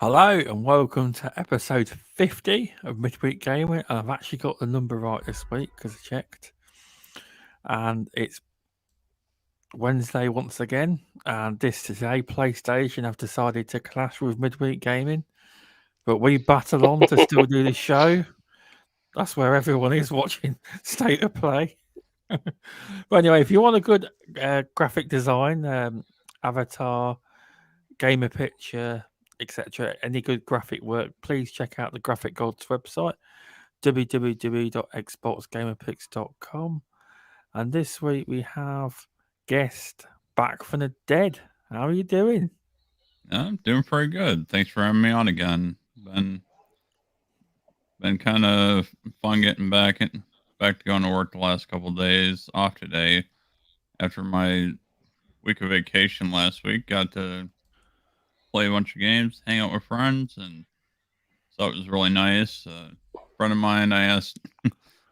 Hello and welcome to episode 50 of Midweek Gaming. And I've actually got the number right this week because I checked. And it's Wednesday once again. And today, PlayStation have decided to clash with Midweek Gaming. But we battle on to still do the show. That's where everyone is watching State of Play. But anyway, if you want a good graphic design, avatar, gamer picture, etc., any good graphic work, please check out the Graphic Gods website, www.xboxgamerpics.com. And this week we have guest back from the dead. How are you doing? I'm doing pretty good. Thanks for having me on again. Been kind of fun getting back to going to work the last couple of days. Off today after my week of vacation last week. Got to play a bunch of games, hang out with friends, and so it was really nice. A friend of mine, I asked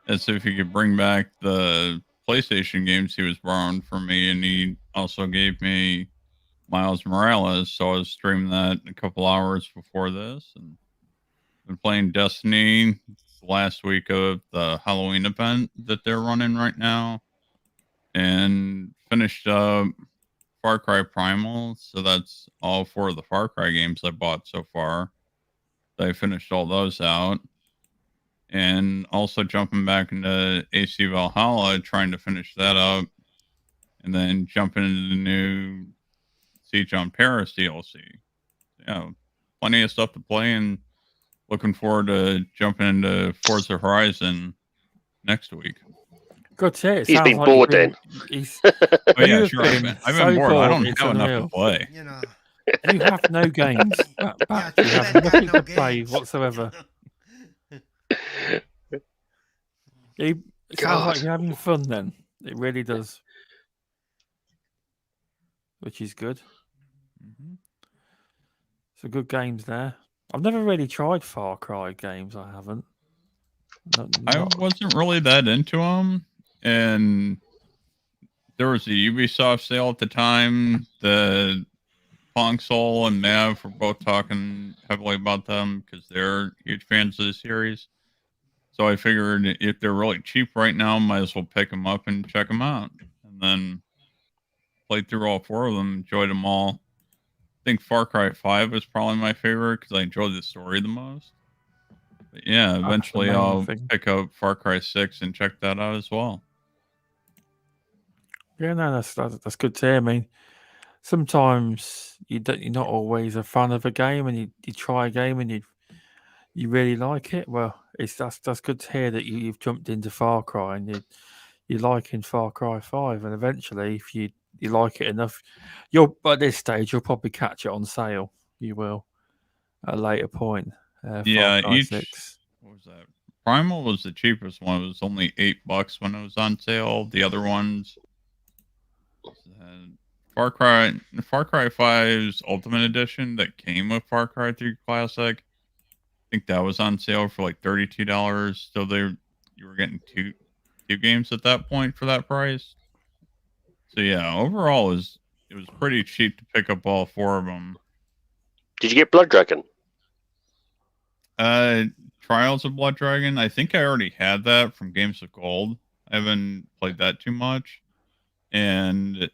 if he could bring back the PlayStation games he was borrowing from me, and he also gave me Miles Morales, so I was streaming that a couple hours before this, and been playing Destiny last week of the Halloween event that they're running right now, and finished up Far Cry Primal. So that's all four of the Far Cry games I bought so far. I finished all those out, and also jumping back into AC Valhalla, trying to finish that up, and then jumping into the new Siege on Paris DLC. Yeah, plenty of stuff to play, and looking forward to jumping into Forza Horizon next week. Good to hear. He's been like bored then. Oh yeah, sure. I've been so bored. I don't have unreal. enough to play. You know. You have no games. You have nothing to play whatsoever. It sounds like you're having fun then. It really does. Which is good. Mm-hmm. Some good games there. I've never really tried Far Cry games. I haven't. I wasn't really that into them, and there was a Ubisoft sale at the time. The Console and Mav were both talking heavily about them because they're huge fans of the series. So I figured if they're really cheap right now, might as well pick them up and check them out. And then played through all four of them, enjoyed them all. I think Far Cry 5 was probably my favorite because I enjoyed the story the most. But yeah, eventually I'll pick up Far Cry 6 and check that out as well. Yeah, no, that's good to hear. I mean, sometimes you're not always a fan of a game, and you try a game and you really like it. Well, that's good to hear that you've jumped into Far Cry and you're liking Far Cry 5, and eventually, if you like it enough, at this stage you'll probably catch it on sale. You will at a later point. Yeah, what was that? Primal was the cheapest one. It was only $8 when it was on sale. The other ones, Far Cry 5's Ultimate Edition that came with Far Cry 3 Classic, I think that was on sale for like $32. So you were getting two games at that point for that price. So yeah, overall it was pretty cheap to pick up all four of them. Did you get Blood Dragon? Trials of Blood Dragon. I think I already had that from Games of Gold. I haven't played that too much, and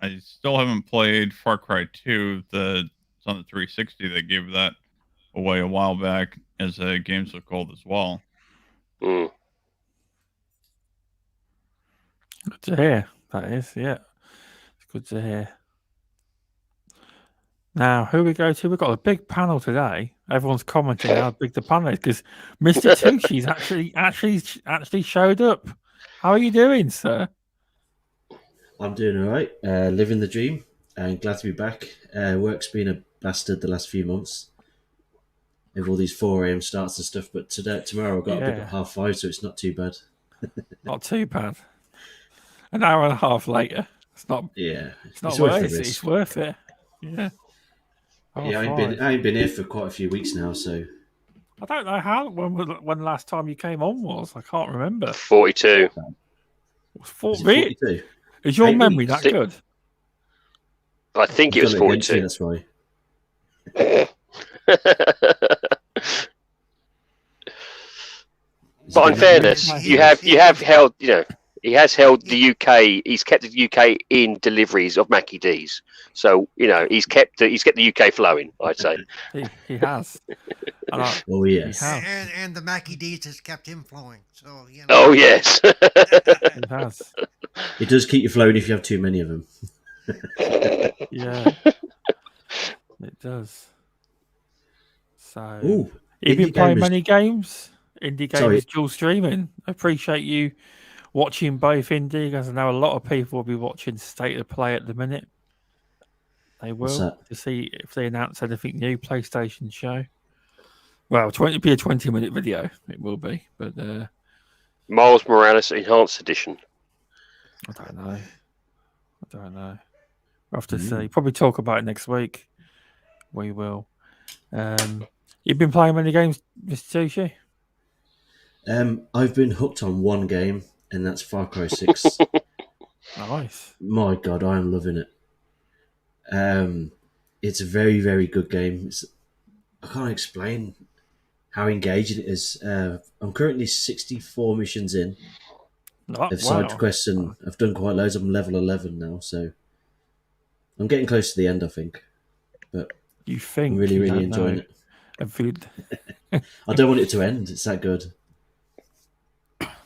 I still haven't played Far Cry 2. It's on the 360. They gave that away a while back as a Games of Gold as well. Mm. Good to hear. That is, yeah. It's good to hear. Now, who we go to? We've got a big panel today. Everyone's commenting how big the panel is because Mr. Tushi's actually showed up. How are you doing, sir? I'm doing all right. Living the dream, and glad to be back. Work's been a bastard the last few months with all these 4 a.m. starts and stuff. But tomorrow I've got up at 5:30, so it's not too bad. Not too bad. An hour and a half later, it's not. Yeah, it's not worth it. It's worth it. Yeah. I ain't been here for quite a few weeks now, so I don't know when the last time you came on was. I can't remember. 42. 42. Is your memory that good? I think it was 42. That's why. But in fairness, you have held, he has held the UK. He's kept the UK in deliveries of Mackie D's. So he's kept the UK flowing. I'd say he has. Oh yes, and the Mackie D's has kept him flowing. So Oh yes, He has. it does keep you flowing if you have too many of them. Yeah, it does. So, Ooh, you've been indie playing gamers- many games? Indie Sorry. gamers dual streaming. I appreciate you watching both indie, because I know a lot of people will be watching State of Play at the minute. They What's will, that? to see if they announce anything new. PlayStation show. Well, it'll be a 20-minute video. It will be, but Miles Morales Enhanced Edition. I don't know. We'll have to see. Probably talk about it next week. We will. You've been playing many games, Mr. Tucci? I've been hooked on one game, and that's Far Cry 6. Nice. My God, I am loving it. It's a very, very good game. I can't explain how engaging it is. I'm currently 64 missions in of side quests, and I've done quite loads. I'm level 11 now, so I'm getting close to the end, I think. But You think? I'm really, you really don't enjoying know. it. I don't want it to end. It's that good.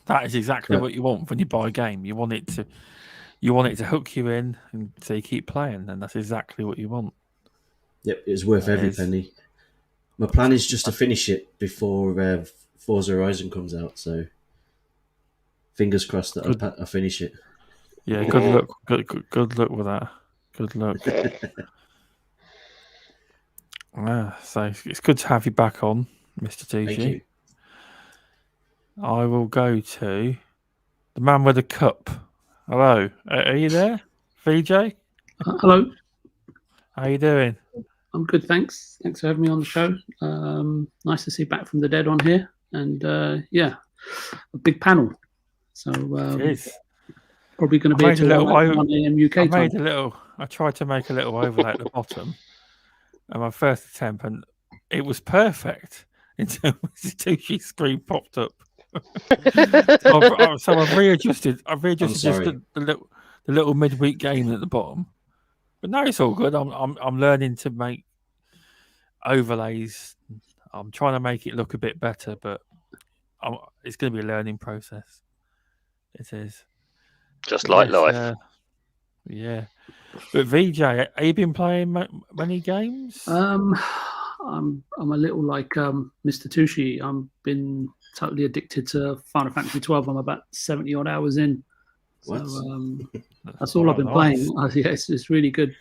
That is exactly Yeah. what you want when you buy a game. You want it to hook you in, and so you keep playing, and that's exactly what you want. Yep, it's worth That every is. penny. My plan is just to finish it before Forza Horizon comes out, so fingers crossed that I finish it. Yeah, good luck. Good luck with that. Good luck. So it's good to have you back on, Mr. Thank you. TG. I will go to the man with the cup. Hello, are you there, VJ? Hello, How you doing? I'm good, thanks. Thanks for having me on the show. Nice to see Back from the Dead on here, and a big panel. So It is. probably going to be I made a little 1 a.m. UK time. I tried to make a little overlay at the bottom, and my first attempt, and it was perfect until Mr. Tushi's screen popped up. So I've readjusted. Just sorry. the little midweek game at the bottom. But no, it's all good. I'm learning to make overlays. I'm trying to make it look a bit better, but it's going to be a learning process. It is. Just But like yes, life. yeah. But VJ, have you been playing many games? I'm a little like Mr. Tushi. I've been totally addicted to Final Fantasy 12. I'm about 70 odd hours in. So What? that's all I've been nice. playing. Yeah, it's really good.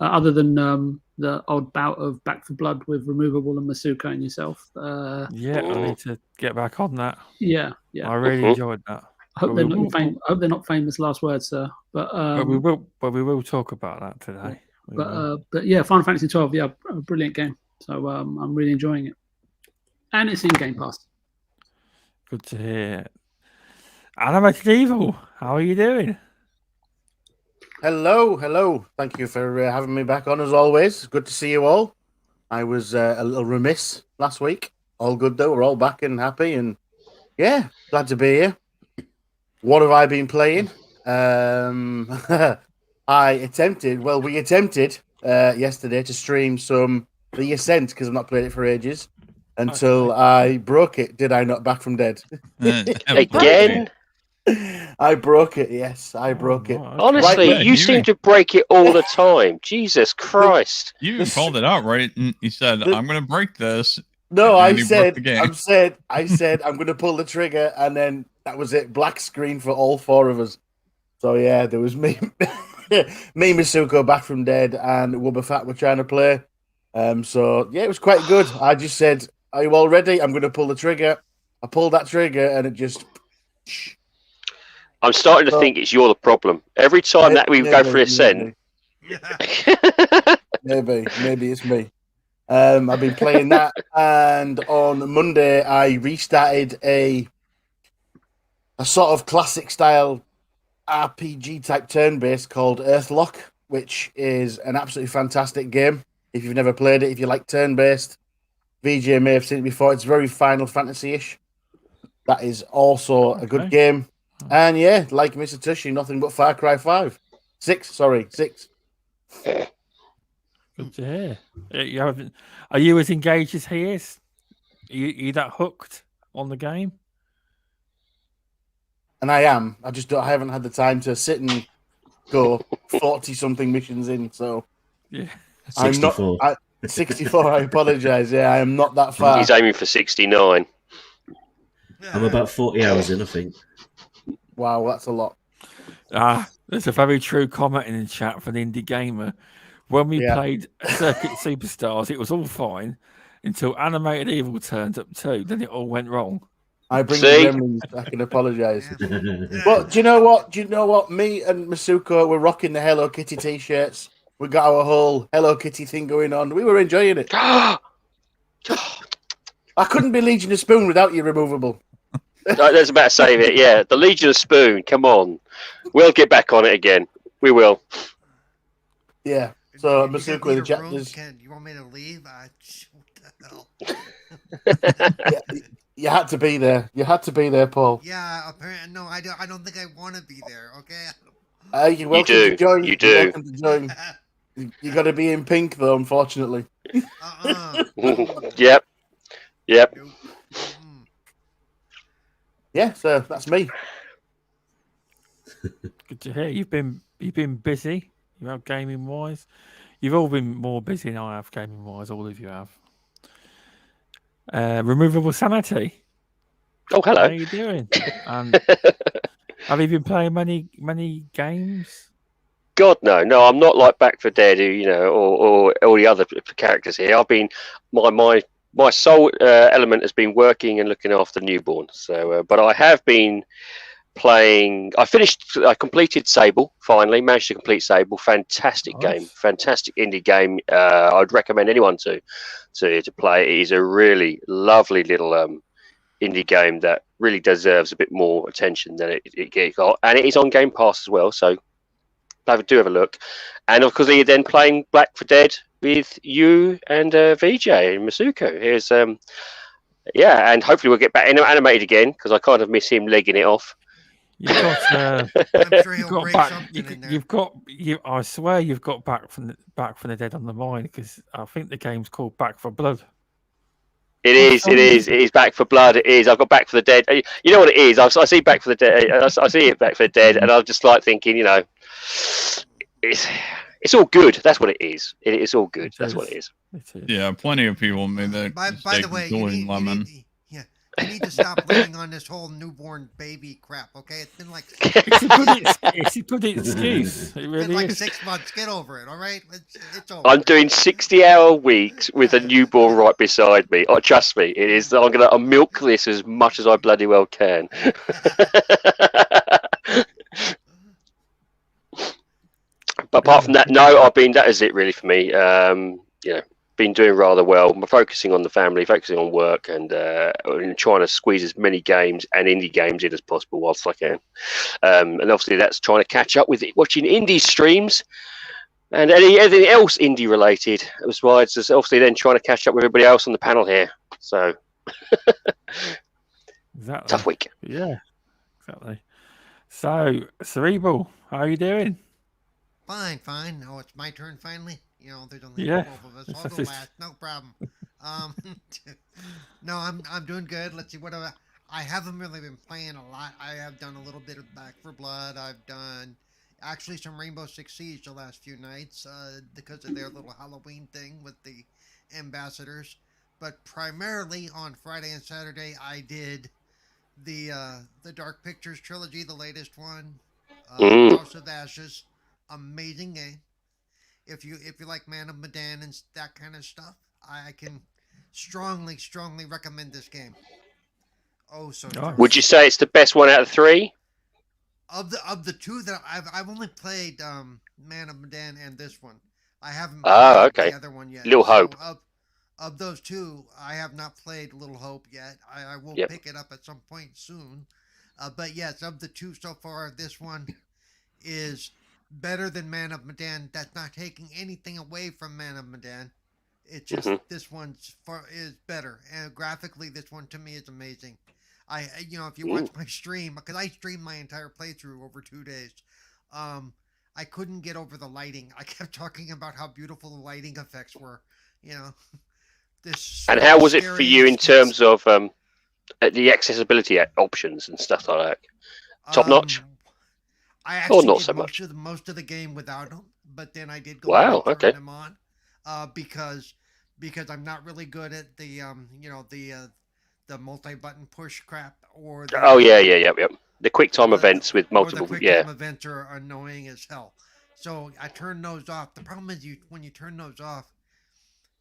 Other than the odd bout of Back for Blood with Removable and Masuka and yourself. Yeah, I need to get back on that. Yeah. I really enjoyed that. I hope they're not famous last words, sir. But we will talk about that today. But yeah, Final Fantasy 12, yeah, a brilliant game. So I'm really enjoying it, and it's in Game Pass. Good to hear. Animated Evil, how are you doing? Hello. Thank you for having me back on as always. Good to see you all. I was a little remiss last week. All good though. We're all back and happy, and yeah, glad to be here. What have I been playing? We attempted yesterday to stream some The Ascent because I've not played it for ages until I broke it. Did I not? Back from Dead. Again? I broke it. Yes, I broke it. Honestly, Right, you seem to break it all the time. Jesus Christ. You even called it out, right? And you said, I'm going to break this. No, And I you broke the game. said, I'm going to pull the trigger, and then that was it. Black screen for all four of us. So yeah, there was me, Masuko, Back from Dead, and Wubafat were trying to play. So yeah, it was quite good. I just said, "Are you all ready? I'm going to pull the trigger." I pulled that trigger, and it just. I'm starting to think it's you're the problem. Every time that we go for Ascent. Maybe it's me. I've been playing that, and on Monday I restarted a sort of classic style RPG type turn-based called Earthlock, which is an absolutely fantastic game. If you've never played it, if you like turn-based, VJ may have seen it before. It's very Final Fantasy-ish. That is also a good Okay. game. And yeah, like Mr. Tushy, nothing but Far Cry 5. 6. Good to hear. You haven't, are you as engaged as he is? Are you that hooked on the game? And I am. I haven't had the time to sit and go 40-something missions in, so Yeah. I'm not... 64. 64, I apologise. Yeah, I am not that far. He's aiming for 69. I'm about 40 hours in, I think. Wow, that's a lot. There's a very true comment in the chat for the indie gamer. When we played Circuit Superstars, it was all fine until Animated Evil turned up too. Then it all went wrong. I bring the See? gremlins. I can apologise. But do you know what? Me and Masuko were rocking the Hello Kitty t-shirts. We got our whole Hello Kitty thing going on. We were enjoying it. I couldn't be Legion of Spoon without you, removable. That's about to save it. Yeah, the Legion of Spoon. Come on, we'll get back on it again. We will. Yeah. So You Masuko need in the a room? chat. You want me to leave? What the hell? You had to be there. You had to be there, Paul. Yeah, apparently, no, I don't think I want to be there. Okay. You're welcome do. to join. You You're do. welcome to join. You got to be in pink, though, unfortunately. Yep. Nope. Mm. Yeah, so that's me. Good to hear. You've been busy. You have gaming wise. You've all been more busy than I have gaming wise. All of you have. Removable Sanity. Oh, How hello. are you doing? And have you been playing many games? God, no. I'm not like Back for Dead, or all the other characters here. I've been my sole element has been working and looking after newborn. So, but I have been playing. I completed Sable. Finally, managed to complete Sable. Fantastic game, fantastic indie game. I'd recommend anyone to play. It is a really lovely little indie game that really deserves a bit more attention than it got, and it is on Game Pass as well. So do have a look. And of course, you're then playing Back for Dead with you and VJ and Masuko. Here's and hopefully we'll get back animated again because I kind of miss him legging it off. You've got, I'm sure he'll got break back. something in there. You've got. I swear you've got Back from the Dead on the mind because I think the game's called Back for Blood. It is Back for Blood. It is. I've got Back for the Dead. You know what it is? I see Back for the Dead. I see it Back for the Dead, and I'm just like thinking, it's all good. That's what it is. It's all good. That's what it is. Yeah, plenty of people made that By mistake the way, with you Lemon. you need to stop living on this whole newborn baby crap. Okay, it's been like It's a good excuse. It it's really been like is. 6 months. Get over it. All right, it's over. I'm doing 60-hour weeks with a newborn right beside me. Oh, trust me, it is. I'm gonna milk this as much as I bloody well can. But apart from that, no, that is it really for me. Been doing rather well. I'm focusing on the family, focusing on work, and trying to squeeze as many games and indie games in as possible whilst I can. And obviously, that's trying to catch up with watching indie streams and anything else indie related. As well as obviously then trying to catch up with everybody else on the panel here. So Exactly. tough week. Yeah, exactly. So, Cerebral, how are you doing? Fine. Oh, it's my turn finally. There's only 12 of us. I'll go last. No problem. No, I'm doing good. Let's see what I haven't really been playing a lot. I have done a little bit of Back for Blood. I've done actually some Rainbow Six Siege the last few nights because of their little Halloween thing with the ambassadors. But primarily on Friday and Saturday, I did the Dark Pictures trilogy, the latest one, House of Ashes. Amazing game. If you like Man of Medan and that kind of stuff, I can strongly recommend this game. Oh, so Would you say it's the best one out of 3? Of the two that I've only played Man of Medan and this one. I haven't played the other one yet. Little Hope. Of those two, I have not played Little Hope yet. I will pick it up at some point soon. But yes, of the two so far, this one is better than Man of Medan. That's not taking anything away from Man of Medan. It's just this one's is better, and graphically, this one to me is amazing. If you watch my stream, because I streamed my entire playthrough over 2 days, I couldn't get over the lighting. I kept talking about how beautiful the lighting effects were. This. And how was it for you in terms of the accessibility options and stuff like that? Top notch. I actually not did so much. Most of the game without them, but then I did go and turn them on, because I'm not really good at the the multi-button push crap or the, the quick time events with multiple or the quick time events are annoying as hell. So I turned those off. The problem is when you turn those off,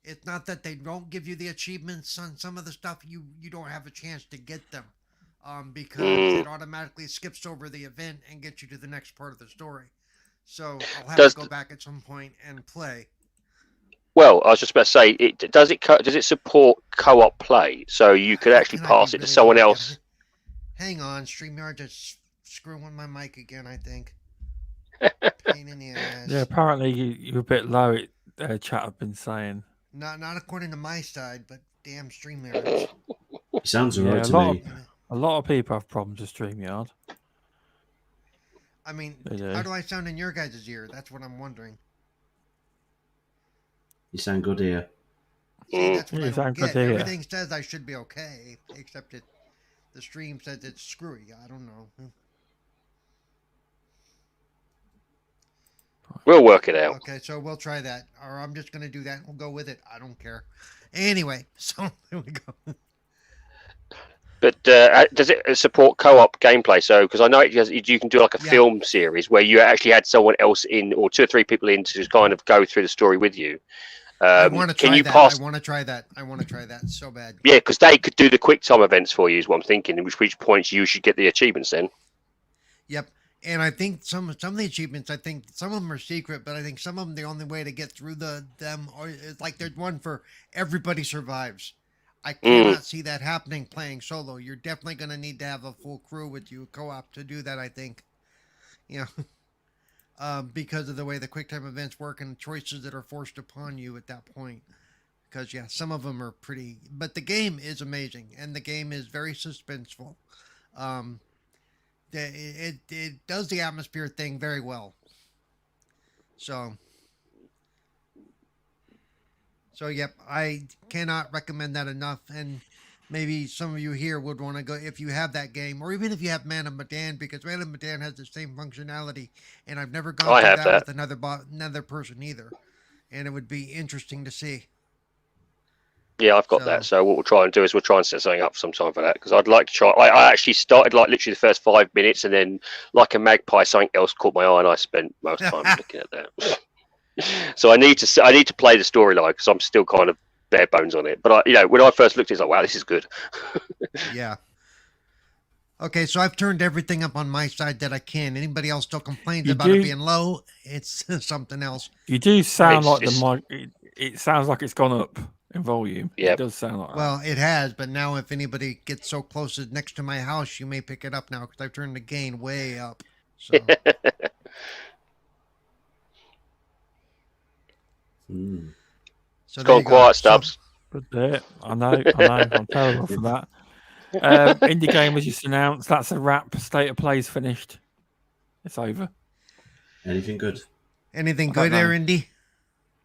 it's not that they don't give you the achievements on some of the stuff, you don't have a chance to get them. Because it automatically skips over the event and gets you to the next part of the story. So I'll have to go back at some point and play. Well, I was just about to say, does it support co-op play? So you could actually pass it to someone else? Hang on, StreamYard just screwing my mic again, I think. Pain in the ass. Yeah, apparently you're a bit low, chat have been saying. Not according to my side, but damn StreamYard. It sounds alright to me. A lot of people have problems with StreamYard. I mean, how do I sound in your guys' ear? That's what I'm wondering. You sound good here. See, that's what I don't get. Everything says I should be okay, except the stream says it's screwy. I don't know. We'll work it out. Okay, so we'll try that. Or I'm just going to do that. We'll go with it. I don't care. Anyway, so there we go. But does it support co-op gameplay? So, because I know you can do like a film series where you actually had someone else in, or 2 or 3 people in, to kind of go through the story with you. I want to try that. I want to try that so bad. Yeah, because they could do the quick time events for you, is what I'm thinking. In which points you should get the achievements then. Yep. And I think some of the achievements, I think some of them are secret, but I think some of them, the only way to get through them is like there's one for everybody survives. I cannot see that happening playing solo. You're definitely going to need to have a full crew with you, co-op, to do that, I think. Because of the way the QuickTime events work and the choices that are forced upon you at that point. Because, some of them are pretty... But the game is amazing, and the game is very suspenseful. It does the atmosphere thing very well. So, yep, I cannot recommend that enough, and maybe some of you here would want to go, if you have that game, or even if you have Man of Medan, because Man of Medan has the same functionality, and I've never gone through that with another person either, and it would be interesting to see. Yeah, I've got that. So what we'll try and do is we'll try and set something up sometime for that, because I'd like to try. I actually started like literally the first 5 minutes, and then like a magpie, something else caught my eye, and I spent most time looking at that. So I need to play the storyline, because I'm still kind of bare bones on it. But when I first looked, it's like, wow, this is good. Yeah. Okay, so I've turned everything up on my side that I can. Anybody else still complains about it being low? It's something else. You do sound like the mic. It sounds like it's gone up in volume. Yeah, it does sound like that. Well, it has, but now if anybody gets so close as next to my house, you may pick it up now, because I've turned the gain way up. So. So it's gone quiet, Stubbs. I know. I'm terrible for that. Indie Game was just announced. That's a wrap. State of Play's finished. It's over. Anything good? Anything good there, Indy?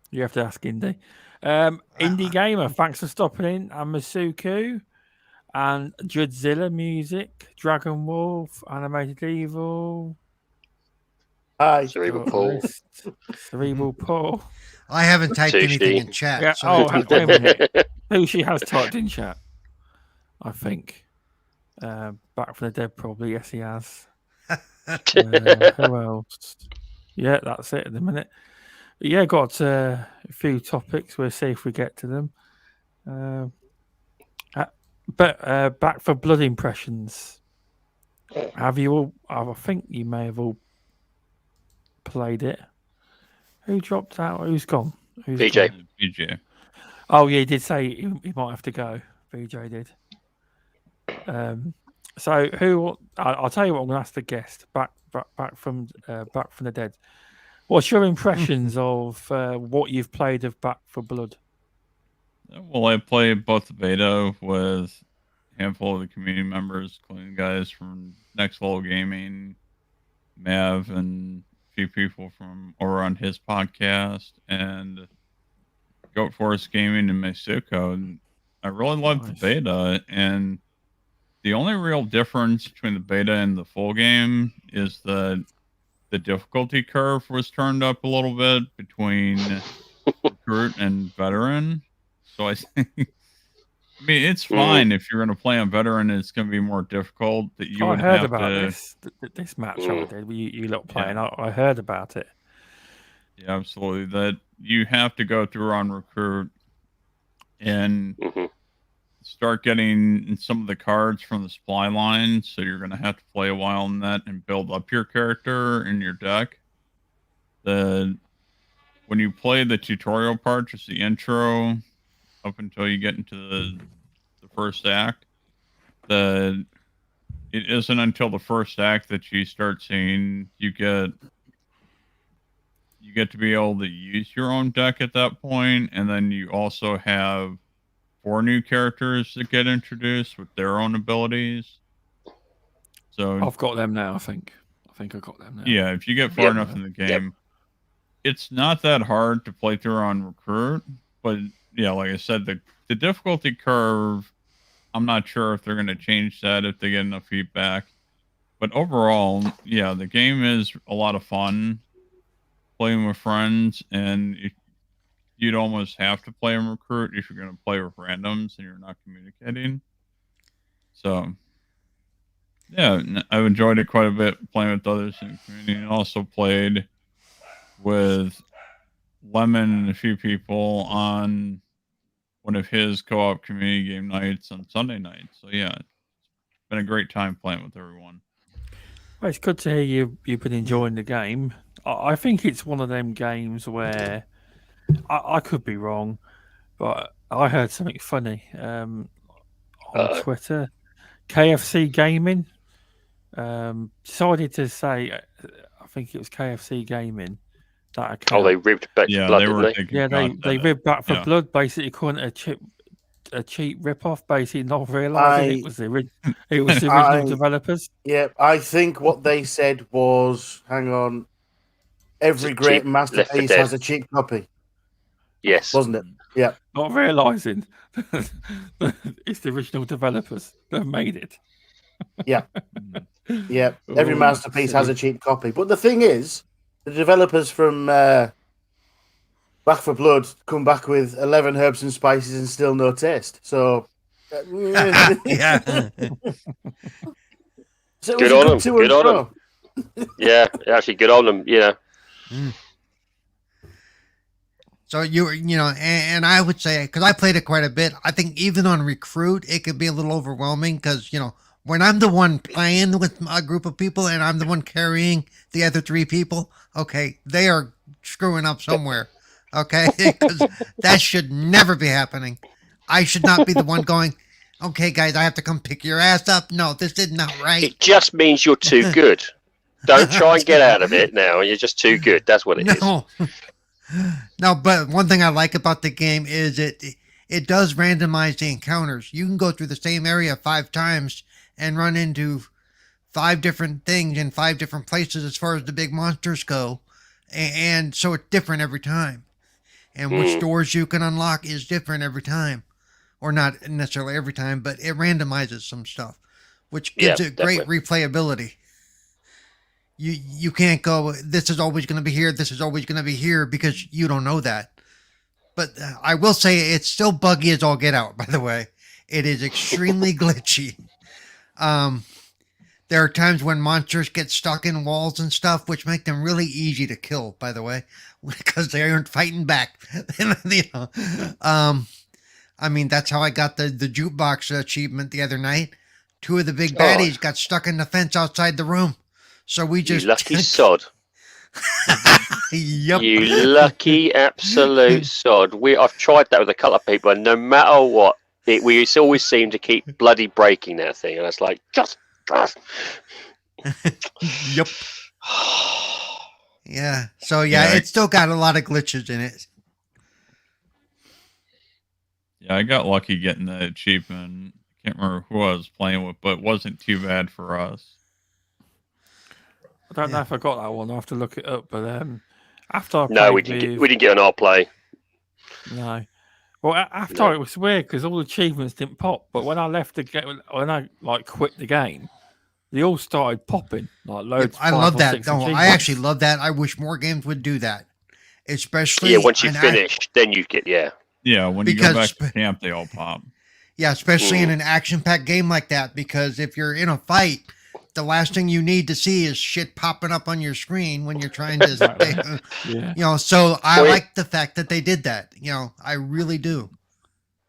You have to ask Indy. Indie Gamer, thanks for stopping in. And Masuku and Judzilla Music, Dragon Wolf, Animated Evil. Hi. Cerebral Paul. Cerebral Paul. I haven't typed anything in chat. Yeah. So wait a minute. She has typed in chat, I think. Back from the Dead, probably. Yes, he has. Who else? Yeah, that's it at the minute. But yeah, got a few topics. We'll see if we get to them. But Back for Blood impressions. Have you all? I think you may have all played it. Who dropped out? Who's gone? BJ. Oh yeah, he did say he might have to go. BJ did. So who? I'll tell you what. I'm going to ask the guest. Back from the Dead. What's your impressions of what you've played of Back for Blood? Well, I played both the beta with a handful of the community members, including guys from Next Level Gaming, Mav, and a few people from over on his podcast, and Goat Forest Gaming and Mexico. And I really loved the beta, and the only real difference between the beta and the full game is that the difficulty curve was turned up a little bit between recruit and veteran. So I think, I mean, it's fine if you're going to play on veteran. It's going to be more difficult. That you would heard have about to. this match I did. You lot playing. Yeah. I heard about it. Yeah, absolutely. That you have to go through on recruit and start getting some of the cards from the supply line. So you're going to have to play a while in that and build up your character in your deck. When you play the tutorial part, just the intro, up until you get into the first act, it isn't until the first act that you start seeing you get to be able to use your own deck at that point, and then you also have 4 new characters that get introduced with their own abilities. So I've got them now. I think I got them now. Yeah, if you get far enough in the game, it's not that hard to play through on recruit, but yeah, like I said, the difficulty curve, I'm not sure if they're going to change that if they get enough feedback. But overall, yeah, the game is a lot of fun playing with friends, and you'd almost have to play in recruit if you're going to play with randoms and you're not communicating. So, yeah, I've enjoyed it quite a bit playing with others in the community, and also played with Lemon and a few people on one of his co-op community game nights on Sunday nights. So yeah, it's been a great time playing with everyone. Well, it's good to hear you've been enjoying the game. I think it's one of them games where I could be wrong, but I heard something funny on Twitter. KFC Gaming decided to say, I think it was KFC Gaming, that account. Oh, they ribbed Back for Blood, didn't they? They ribbed Back for Blood, basically calling it a cheap rip-off, basically not realising it was the original developers. Yeah, I think what they said was, hang on, every great masterpiece has a cheap copy. Yes. Wasn't it? Yeah. Not realising it's the original developers that made it. Yeah. Yeah. Every masterpiece has a cheap copy. But the thing is, the developers from Back for Blood come back with 11 herbs and spices and still no taste. So, yeah. So good on them. Good on them. Yeah, actually, good on them. Yeah. So you know, and I would say, because I played it quite a bit, I think even on recruit, it could be a little overwhelming because, you know, when I'm the one playing with a group of people and I'm the one carrying the other 3 people, okay, they are screwing up somewhere, okay? Because that should never be happening. I should not be the one going, okay, guys, I have to come pick your ass up. No, this is not right. It just means you're too good. Don't try and get out of it now. You're just too good. That's what it is. No, but one thing I like about the game is it does randomize the encounters. You can go through the same area 5 times and run into 5 different things in 5 different places as far as the big monsters go. And so it's different every time. And which doors you can unlock is different every time. Or not necessarily every time, but it randomizes some stuff, which gives it great replayability. You can't go, this is always going to be here, this is always going to be here, because you don't know that. But I will say it's still buggy as all get out, by the way. It is extremely glitchy. There are times when monsters get stuck in walls and stuff, which make them really easy to kill, by the way, because they aren't fighting back. You know, I mean, that's how I got the jukebox achievement the other night. 2 of the big baddies got stuck in the fence outside the room. So we just... You lucky sod. Yep. You lucky absolute sod. I've tried that with a couple of people, and no matter what, we always seem to keep bloody breaking that thing. And it's like, just... Yep. Yeah. So, yeah, it's still got a lot of glitches in it. Yeah, I got lucky getting that achievement. Can't remember who I was playing with, but it wasn't too bad for us. I don't know if I got that one. I will have to look it up. But after I played No, we didn't get an R play. No. Well, after it was weird because all the achievements didn't pop. But when I left the game, when I quit the game, they all started popping like loads. I love that. No, I actually love that. I wish more games would do that, especially once you finish, then you get Yeah, when you go back to camp, they all pop. Yeah, especially in an action-packed game like that, because if you're in a fight, the last thing you need to see is shit popping up on your screen when you're trying to, So I like the fact that they did that. I really do.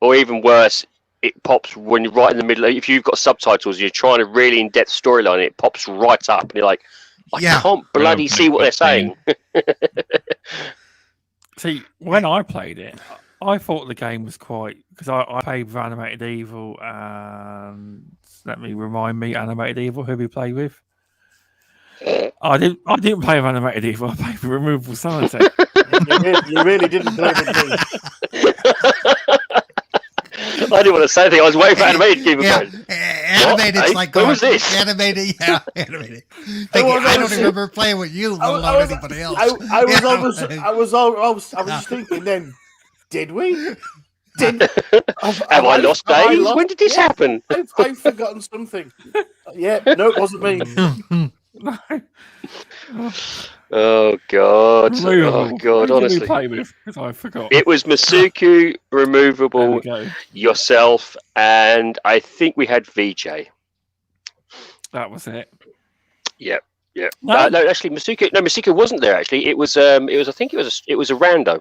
Or even worse, it pops when you're right in the middle. If you've got subtitles, you're trying a really in-depth storyline, it pops right up, and you're like, I can't bloody see what they're saying. See, when I played it, I thought the game was quite because I played with Animated Evil and let me remind me, Animated Evil, who we played with. I didn't play with Animated Evil. I played with Removable Sanity. You really didn't play with me. I didn't want to say anything. I was waiting for Animated Evil. Animated's like what was this? Animated, Animated. I don't remember playing with you, let alone anybody else. I was just thinking then. Did we? Have I lost days? When did this happen? I've forgotten something. No, it wasn't me. Oh God! Oh God! Honestly, play with? Because I forgot. It was Masuku, Removable, yourself, and I think we had VJ. That was it. Yep. No, actually, Masuku wasn't there. Actually, it was a rando.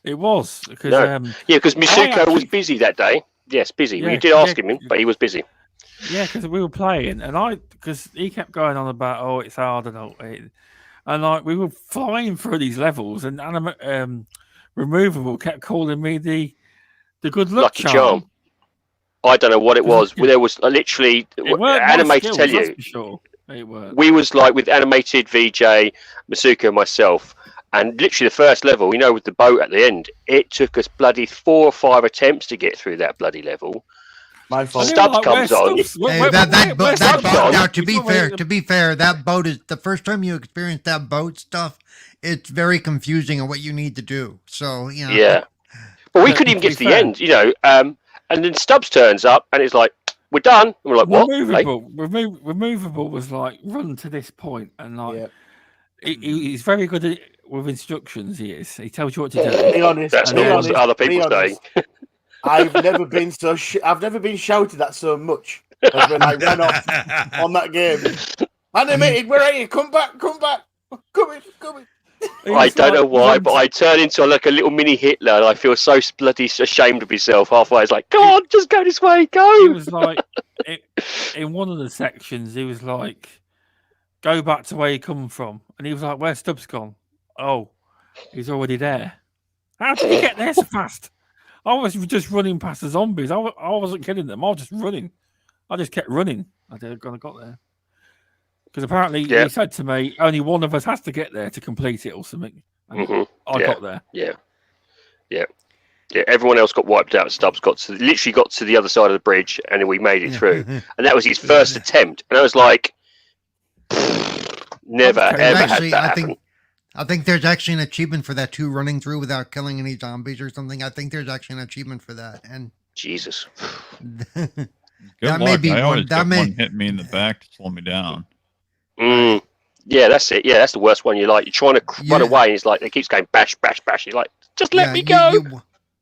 It was because because Masuko was busy that day. Yes, busy. You did ask him, but he was busy. Yeah, because we were playing, and because he kept going on about it's hard and all, and we were flying through these levels, and Removable kept calling me the good luck Lucky charm. I don't know what it was. There was literally Animated. Tell you, sure. We was like with Animated, VJ, Masuko, and myself. And literally the first level, with the boat at the end, it took us bloody 4 or 5 attempts to get through that bloody level. My fault. Stubbs comes on. That boat. Now, to be fair, that boat is the first time you experience that boat stuff. It's very confusing on what you need to do. So Yeah. Well, we couldn't even get to the end, and then Stubbs turns up, and it's like, we're done. And we're like, what? Removable was like, run to this point, and he's very good with instructions. He tells you what to do. Be honest. That's not what other people say. I've never been I've never been shouted at so much as when I ran off on that game. Animated, where are you? Come back! Come in! I don't know why, but I turn into like a little mini Hitler, and I feel so bloody ashamed of myself. Halfway, it's like, come on, just go this way, go. He was like, in one of the sections, he was like, go back to where you come from, and he was like, where's Stubbs gone? Oh, he's already there. How did he get there so fast? I was just running past the zombies. I wasn't kidding them. I was just running. I just kept running. I got there. Because apparently he said to me, only one of us has to get there to complete it or something. And I got there. Yeah. Everyone else got wiped out. Stubbs literally got to the other side of the bridge, and then we made it through. And that was his first attempt. And I was like, never ever had that happen. I think there's actually an achievement for that too, running through without killing any zombies or something. I think there's actually an achievement for that. And Jesus, good luck. I always get one hit me in the back to slow me down. Yeah, that's it. Yeah, that's the worst one. You're trying to run away, and it's like it keeps going bash, bash, bash. You're like, just let me go.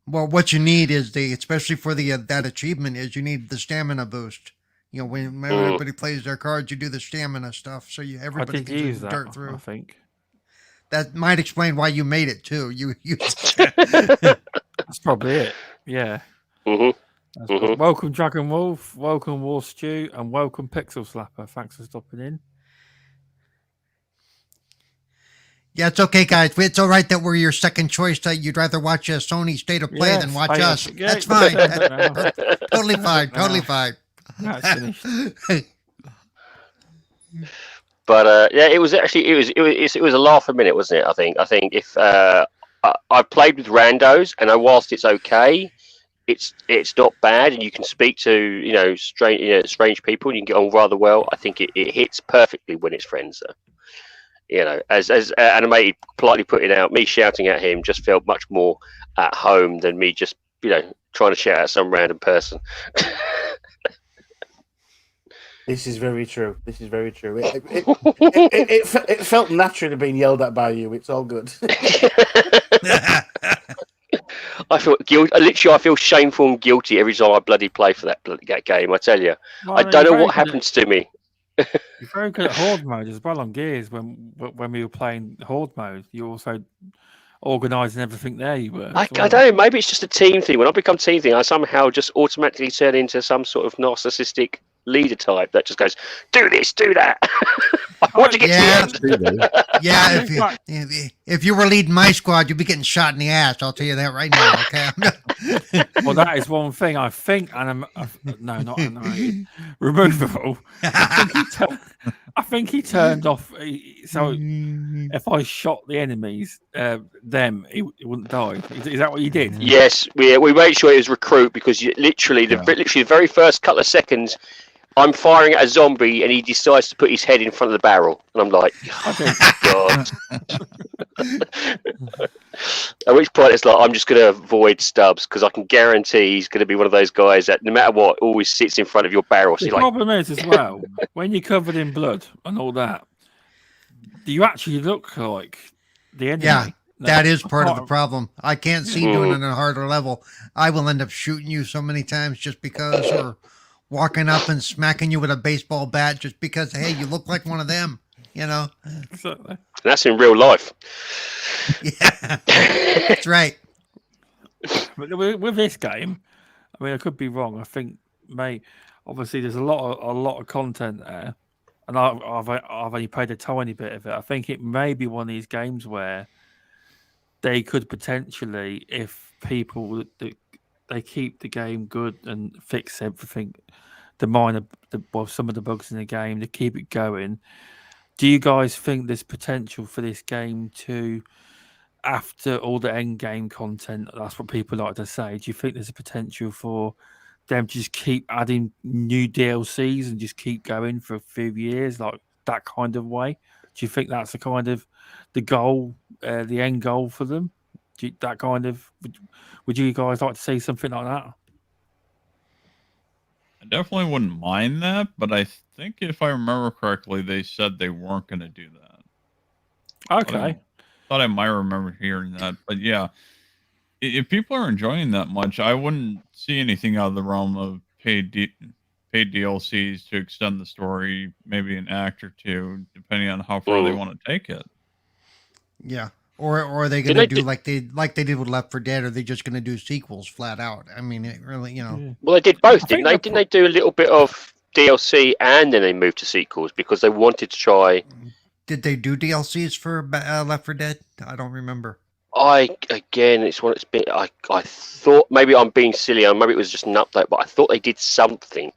Well, what you need is especially for that achievement is you need the stamina boost. When everybody plays their cards, you do the stamina stuff, so everybody can use dirt through. I think that might explain why you made it too. That's probably it. Yeah. Welcome, Dragon Wolf. Welcome, War Stew, and welcome, Pixel Slapper. Thanks for stopping in. Yeah, it's okay, guys. It's all right that we're your second choice. That you'd rather watch a Sony State of Play than watch us. That's fine. Totally fine. Totally fine. No, it's finished. But it was actually it was a laugh a minute, wasn't it? I think if I've played with randos, and whilst it's okay, it's not bad, and you can speak to strange people, and you can get on rather well. I think it hits perfectly when it's friends, though. As Animated politely put it out, me shouting at him just felt much more at home than me just trying to shout at some random person. This is very true. It felt natural being yelled at by you. It's all good. I feel guilty. Literally, I feel shameful and guilty every time I bloody play for that bloody game. I tell you, I don't know what happens to me. You're very good at horde mode as well on Gears. When we were playing horde mode, you also organising everything there. You were. I don't know. Maybe it's just a team thing. When I become team thing, I somehow just automatically turn into some sort of narcissistic leader type that just goes, do this, do that. I want to get to the end. Yeah, if you were leading my squad, you'd be getting shot in the ass. I'll tell you that right now. Okay. Well, that is one thing I think, and no, not removable. I think he turned off. So if I shot the enemies, them, he wouldn't die. Is that what you did? Yes, we made sure it was recruit because literally the very first couple of seconds, I'm firing at a zombie and he decides to put his head in front of the barrel, and I'm like, God. At which point it's like, I'm just going to avoid Stubbs because I can guarantee he's going to be one of those guys that no matter what always sits in front of your barrel. So the problem is as well, when you're covered in blood and all that, do you actually look like the enemy? Yeah, that is part of the problem. I can't see doing it on a harder level. I will end up shooting you so many times just because, or walking up and smacking you with a baseball bat just because, hey, you look like one of them, Exactly. That's in real life. Yeah, that's right. But with this game, I mean, I could be wrong. I think, obviously, there's a lot of content there, and I've only played a tiny bit of it. I think it may be one of these games where they could potentially, if people they keep the game good and fix everything, some of the bugs in the game, to keep it going. Do you guys think there's potential for this game to, after all the end game content, that's what people like to say, do you think there's a potential for them to just keep adding new DLCs and just keep going for a few years, like that kind of way? Do you think that's the kind of the goal, the end goal for them? Would you guys like to see something like that? I definitely wouldn't mind that, but I think if I remember correctly, they said they weren't going to do that. Okay. Thought I might remember hearing that, but yeah, if people are enjoying that much, I wouldn't see anything out of the realm of paid DLCs to extend the story, maybe an act or two, depending on how far they want to take it. Yeah. Or are they going to do like they did with Left 4 Dead? Or are they just going to do sequels flat out? I mean, it really, Well, they did both, didn't they? Didn't they do a little bit of DLC and then they moved to sequels because they wanted to try? Did they do DLCs for Left 4 Dead? I don't remember. It's one. It's been. I thought maybe I'm being silly, or maybe it was just an update, but I thought they did something.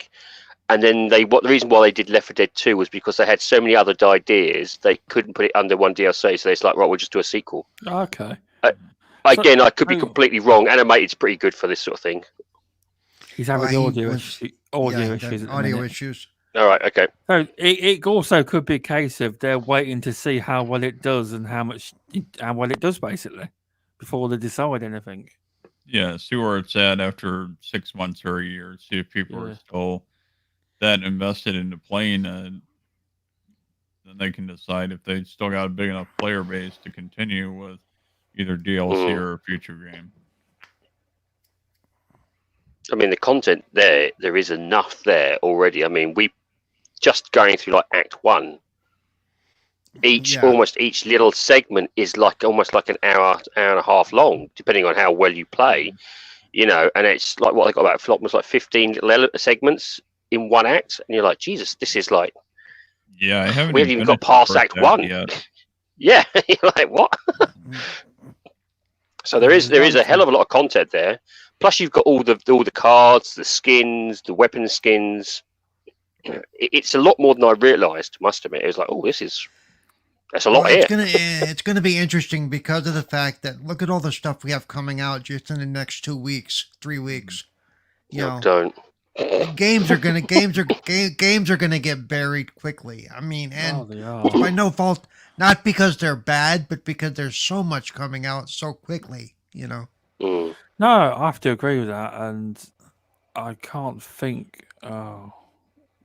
And then the reason why they did Left 4 Dead 2 was because they had so many other ideas they couldn't put it under one DLC, so it's like, right, we'll just do a sequel. Okay. Again, I could be completely wrong. Animated's pretty good for this sort of thing. He's having audio issues. All right, okay. So it also could be a case of they're waiting to see how well it does and how well it does, basically, before they decide anything. Yeah, see where it's at after 6 months or a year. See if people are still that invested into playing it, then they can decide if they still got a big enough player base to continue with either DLC or a future game. I mean, the content there is enough there already. I mean, we just going through like Act 1. Almost each little segment is almost like an hour and a half long, depending on how well you play. And it's like what they got about almost like 15 little segments in one act, and you're like, Jesus, this is like, I haven't. We haven't even got past Act 1 yet. Yeah, you're like, what? So there is a hell of a lot of content there. Plus, you've got all the cards, the skins, the weapon skins. It's a lot more than I realised. Must admit, it was like, oh, this is That's a lot here. It's gonna be interesting because of the fact that look at all the stuff we have coming out just in the next 2 weeks, 3 weeks. You know, Don't. games are gonna get buried quickly. I mean, and they are. it's by no fault, not because they're bad, but because there's so much coming out so quickly. You know. Mm. No, I have to agree with that, and I can't think. Oh,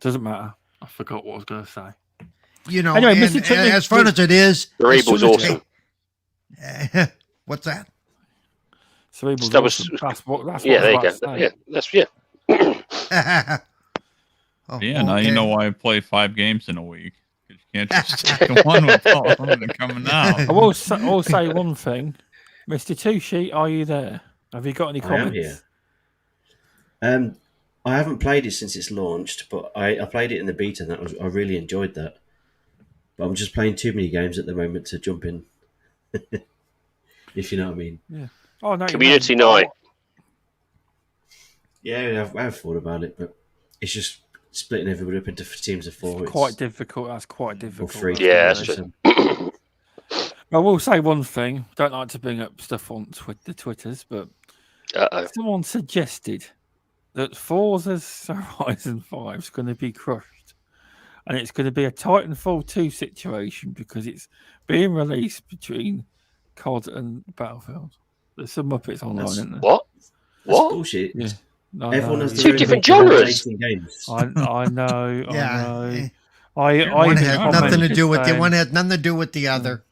doesn't matter. I forgot what I was going to say. You know, Anyway, and, Mr. Chicken- as fun as it is, Cerebral's awesome. What's that? Cerebral's That was- awesome. That's what Yeah, I there you was go. about to say. Yeah, that's Oh, Yeah, now you okay. know why I play 5 games in a week. 'Cause you can't just stick to one with all of them coming out. I will say one thing. Mr. Tushi, are you there? Have you got any I am comments? here. I haven't played it since it's launched, but I played it in the beta and I really enjoyed that. But I'm just playing too many games at the moment to jump in. If you know what I mean. Oh, no, you Community don't. night. Yeah, I've thought about it, but it's just splitting everybody up into teams of 4. It's quite difficult. That's quite difficult. 3. Yeah, that's so- true. I will say one thing. Don't like to bring up stuff on the Twitters, but Uh-oh. someone suggested that Forza's Horizon 5 is going to be crushed. And it's going to be a Titanfall 2 situation because it's being released between COD and Battlefield. There's some Muppets online, That's- isn't there? What? That's What? bullshit. Yeah. I Everyone know. has Two their own different way of genres. updating Games. I know. Yeah. I One even had nothing to commented do with the saying- one had nothing to do with the other.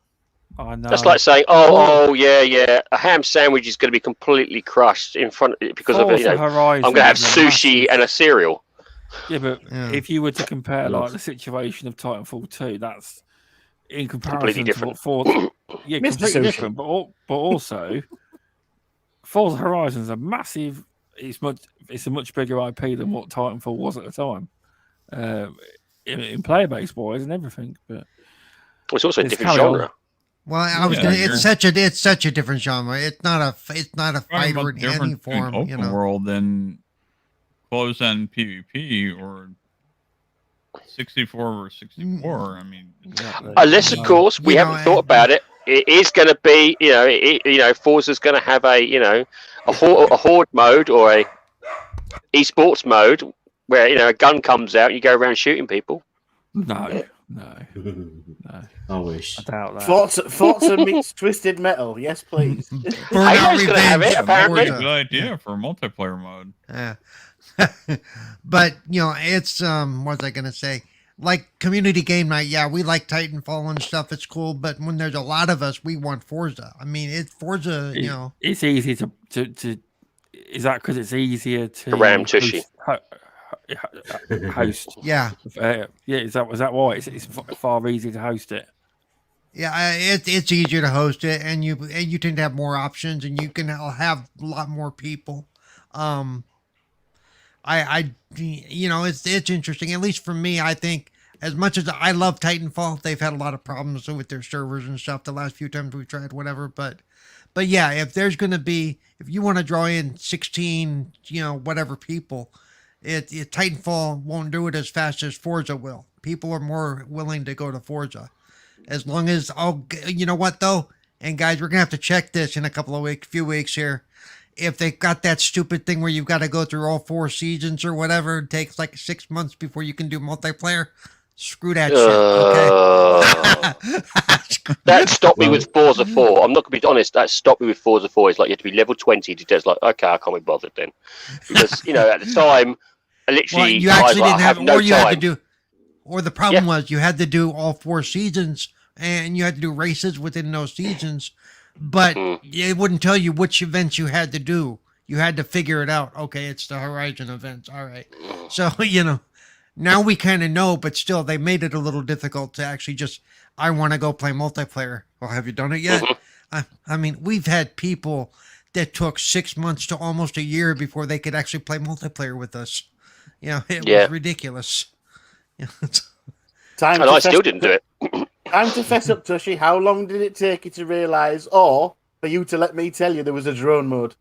I know. That's like saying, oh, yeah, a ham sandwich is going to be completely crushed in front because of it. Forza Horizon I'm going to have is a sushi massive- and a cereal. Yeah, but Yeah. if you were to compare like Love. the situation of Titanfall 2, that's in Completely comparison to different. what Forza. Yeah, Mr. completely Sushi. different. But also, Forza Horizon's a massive. It's a much bigger IP than what Titanfall was at the time, in player base wise and everything. But It's also a Let's different carry on. genre. Well, I was Yeah, gonna. you're- It's such a different genre. It's not a Talking fighter about in any difference between form. open You know. world than closed-end PvP or 64 or 64. I mean, Unless, of course, we You know, haven't thought about it. It is going to be, Forza's going to have a horde mode or a esports mode where a gun comes out and you go around shooting people. no, I wish. I doubt that. Forza meets Twisted Metal. Yes, please. Burnout Halo's gonna have it, Revenge, apparently. Forza. good idea for a multiplayer mode. Yeah. But it's what was I gonna say? Like community game night, yeah, we like Titanfall and stuff. It's cool, but when there's a lot of us, we want Forza. I mean, it's Forza. It's easy to. Is that because it's easier to Ram Tushy. host? Yeah, Yeah, is that why it's far easier to host it? yeah. It's easier to host it, and you tend to have more options, and you can have a lot more people. It's interesting. At least for me, I think as much as I love Titanfall, they've had a lot of problems with their servers and stuff the last few times we've tried whatever. But yeah, if you want to draw in 16, whatever people, Titanfall won't do it as fast as Forza will. People are more willing to go to Forza, as long as you know what though. And guys, we're gonna have to check this in a few weeks here. If they got that stupid thing where you've got to go through all 4 seasons or whatever, it takes like 6 months before you can do multiplayer. Screw that shit, okay? That stopped me with Forza 4. I'm not going to be honest. That stopped me with Forza 4. It's like you have to be level 20 to just like, okay, I can't be bothered then. Because, at the time, I literally, Well, you actually I didn't have, no or you had to time. do, or the problem was you had to do all 4 seasons, and you had to do races within those seasons, but it wouldn't tell you which events you had to do. You had to figure it out. Okay, it's the Horizon events. All right. So, now we kind of know, but still, they made it a little difficult to actually just, I want to go play multiplayer. Well, have you done it yet? I mean, we've had people that took 6 months to almost a year before they could actually play multiplayer with us. It was ridiculous. Time And to I still fess- didn't do it. Time to fess up, Tushy. How long did it take you to realise, or for you to let me tell you there was a drone mode?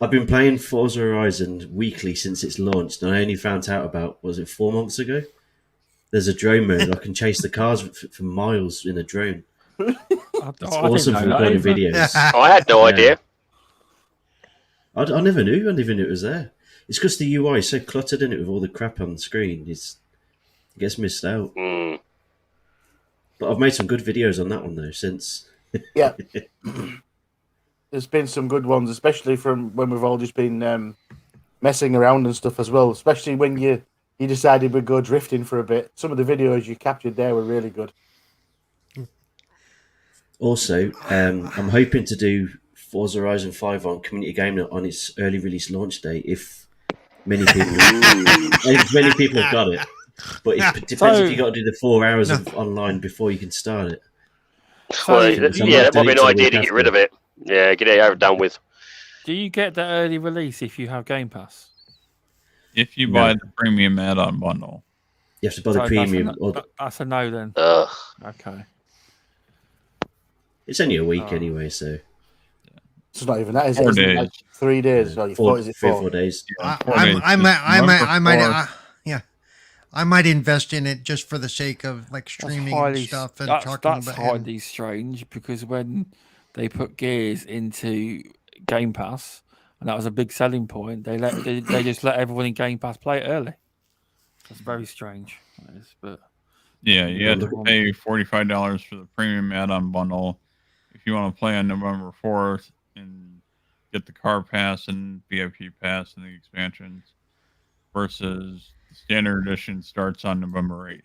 I've been playing Forza Horizon weekly since it's launched, and I only found out about, was it 4 months ago? There's a drone mode. I can chase the cars for miles in a drone. It's awesome for recording videos. I had no idea. I never knew. I never even knew it was there. It's because the UI is so cluttered in it with all the crap on the screen. It gets missed out. Mm. But I've made some good videos on that one though since. Yeah. There's been some good ones, especially from when we've all just been messing around and stuff as well. Especially when you decided we'd go drifting for a bit. Some of the videos you captured there were really good. Also, I'm hoping to do Forza Horizon 5 on Community Game on its early release launch day if many people have got it. But it depends if you got to do the 4 hours of online before you can start it. Well, that might be an idea to get rid of it. Yeah, get it done with. Do you get the early release if you have Game Pass? If you buy the premium add-on bundle. You have to buy the premium. That's a no then. Ugh. Okay. It's only a week anyway, so. It's not even that, is 4 it? days. Like 3 days. Yeah. Is it 4? 4 days. I might invest in it just for the sake of like streaming and stuff and talking about it. That's highly strange because when they put Gears into Game Pass, and that was a big selling point, they just let everyone in Game Pass play it early. That's very strange. That is, but yeah, you had to pay $45 for the premium add-on bundle if you want to play on November 4th and get the car pass and VIP pass and the expansions, versus the standard edition starts on November 8th.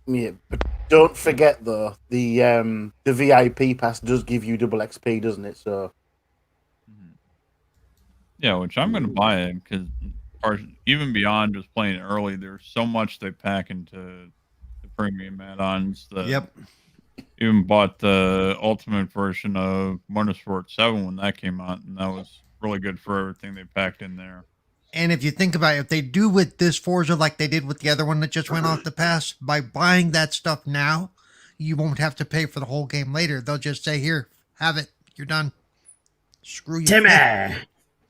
Yeah, but don't forget though, the VIP pass does give you double XP, doesn't it? So yeah, which I'm going to buy it because even beyond just playing early, there's so much they pack into the premium add-ons. Even bought the ultimate version of Motorsport 7 when that came out, and that was really good for everything they packed in there. And if you think about it, if they do with this Forza like they did with the other one that just went off the pass, by buying that stuff now, you won't have to pay for the whole game later. They'll just say, here, have it. You're done. Screw you. Timmy!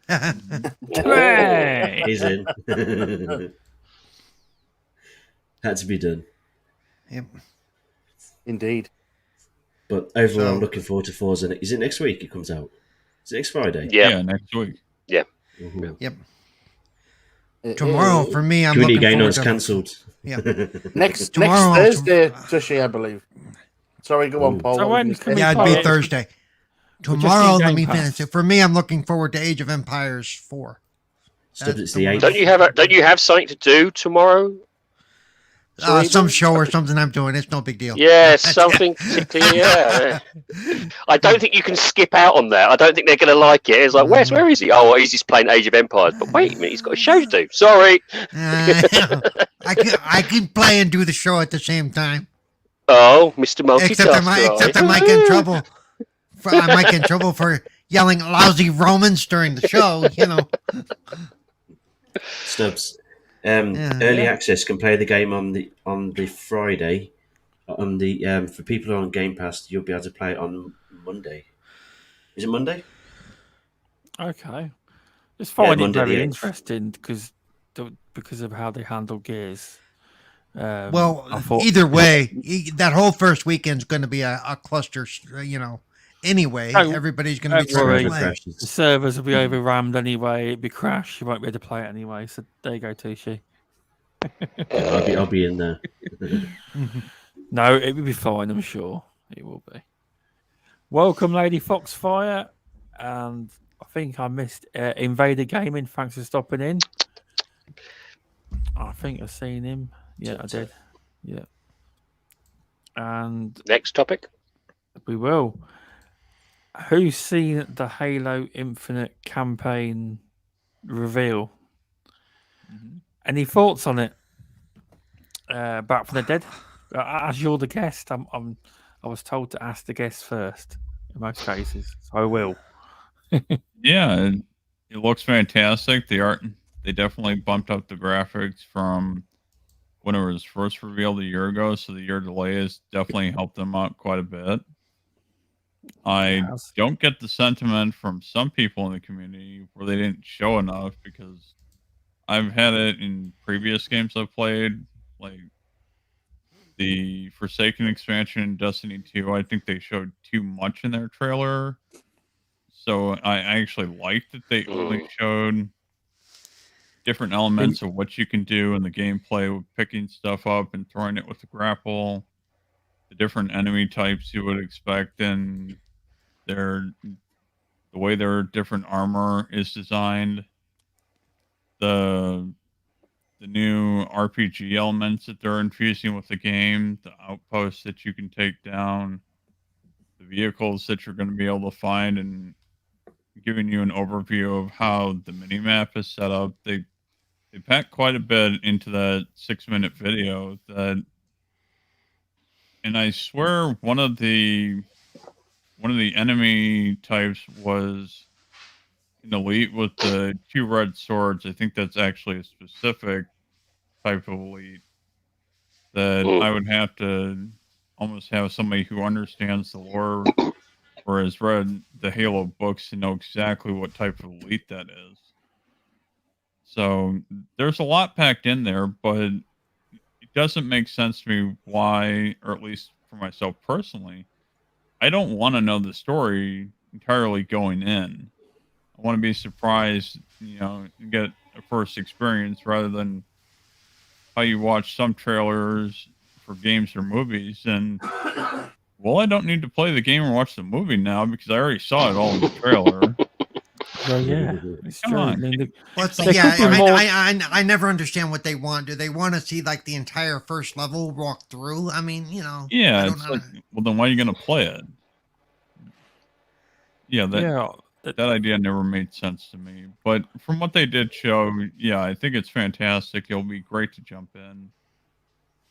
Hooray! He's in. Had to be done. Yep. Indeed. But overall, I'm looking forward to Forza. Is it next week it comes out? Is it next Friday? Yeah, next week. Yeah. Mm-hmm. Yep. Tomorrow, for me, I'm Community looking Game forward Night's to... cancelled. Yeah. next Thursday, Tushy, I believe. Sorry, go on, Paul. So when can we Yeah, it'd play be it? Thursday. Tomorrow, let me finish it. For me, I'm looking forward to Age of Empires 4. It's the 8th. Don't you have something to do tomorrow? Some show or something I'm doing. It's no big deal. Yeah, something particularly. Yeah. I don't think you can skip out on that. I don't think they're going to like it. It's like, where is he? Oh, he's just playing Age of Empires. But wait a minute, he's got a show to do. Sorry. I can play and do the show at the same time. Oh, Mr. Multitasker. Except I might get in trouble. I might get in trouble for yelling lousy Romans during the show. Stubbs. Early access can play the game on the Friday. For people on Game Pass, you'll be able to play it on Monday. Is it Monday? Okay. Just find it Monday very the 8th. interesting because of how they handle Gears. Either way, that whole first weekend's going to be a cluster. Anyway, everybody's going to be trying to play. The servers will be overrammed anyway. It'll be crash. You won't be able to play it anyway. So there you go, Tushy. I'll be in there. No, it will be fine. I'm sure it will be. Welcome, Lady Foxfire, and I think I missed Invader Gaming. Thanks for stopping in. I think I've seen him. Yeah, I did. Yeah. And next topic. We will. Who's seen the Halo Infinite campaign reveal? Mm-hmm. Any thoughts on it? Back from the Dead. As you're the guest, I was told to ask the guest first in most cases, so I will. Yeah, it looks fantastic. The art, they definitely bumped up the graphics from when it was first revealed a year ago, so the year delay has definitely helped them out quite a bit. I don't get the sentiment from some people in the community where they didn't show enough, because I've had it in previous games I've played, like the Forsaken expansion in Destiny 2, I think they showed too much in their trailer. So I actually liked that they only showed different elements of what you can do in the gameplay with picking stuff up and throwing it with the grapple, the different enemy types you would expect, and the way their different armor is designed, the new RPG elements that they're infusing with the game, the outposts that you can take down, the vehicles that you're going to be able to find, and giving you an overview of how the minimap is set up. They packed quite a bit into that 6-minute video and I swear one of the enemy types was an elite with the 2 red swords. I think that's actually a specific type of elite that I would have to almost have somebody who understands the lore or has read the Halo books to know exactly what type of elite that is. So there's a lot packed in there, but it doesn't make sense to me why, or at least for myself personally, I don't want to know the story entirely going in. I want to be surprised, and get a first experience rather than how you watch some trailers for games or movies and, well, I don't need to play the game or watch the movie now because I already saw it all in the trailer. Well, yeah, it's true. I mean, I never understand what they want. Do they want to see like the entire first level walk through? I mean, Yeah, it's like, well, then why are you going to play it? Yeah, that idea never made sense to me. But from what they did show, yeah, I think it's fantastic. It'll be great to jump in.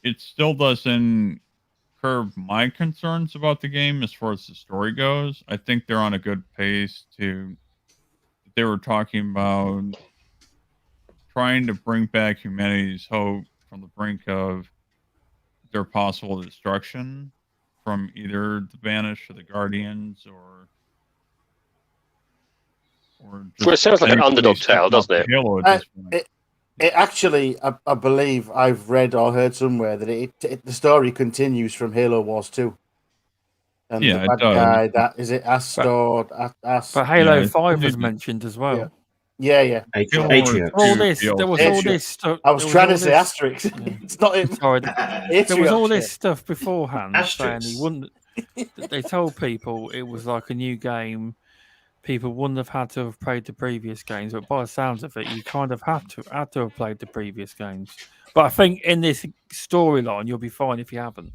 It still doesn't curb my concerns about the game as far as the story goes. I think they're on a good pace they were talking about trying to bring back humanity's hope from the brink of their possible destruction from either the Banished or the Guardians or just well, it sounds like an underdog tale, doesn't it? Halo at this point. It actually, I believe I've read or heard somewhere that the story continues from Halo Wars 2. And yeah, the bad guy, that is it, Astor. But Halo 5 was mentioned as well. Yeah. There was all this stuff. I was trying to say Asterix. Yeah. It's not him. Sorry, there was all this stuff beforehand saying he wouldn't. They told people it was like a new game. People wouldn't have had to have played the previous games, but by the sounds of it, you kind of had to have played the previous games. But I think in this storyline, you'll be fine if you haven't.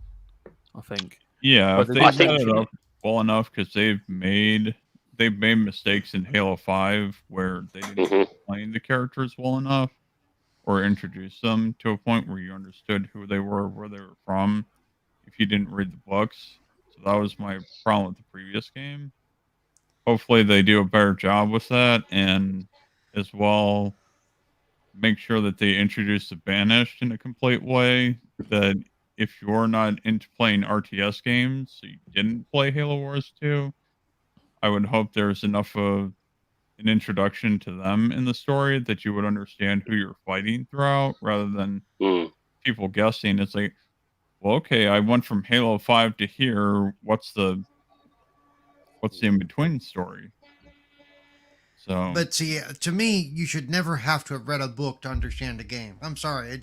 I think. Yeah, if they set it up well enough, because they've made mistakes in Halo 5 where they didn't explain the characters well enough or introduce them to a point where you understood who they were, where they were from, if you didn't read the books. So that was my problem with the previous game. Hopefully they do a better job with that, and as well make sure that they introduce the Banished in a complete way, that if you're not into playing RTS games, so you didn't play Halo Wars 2, I would hope there's enough of an introduction to them in the story that you would understand who you're fighting throughout, rather than people guessing. It's like, well, okay, I went from Halo 5 to here. What's the in-between story? So, but see, to me, you should never have to have read a book to understand a game. I'm sorry,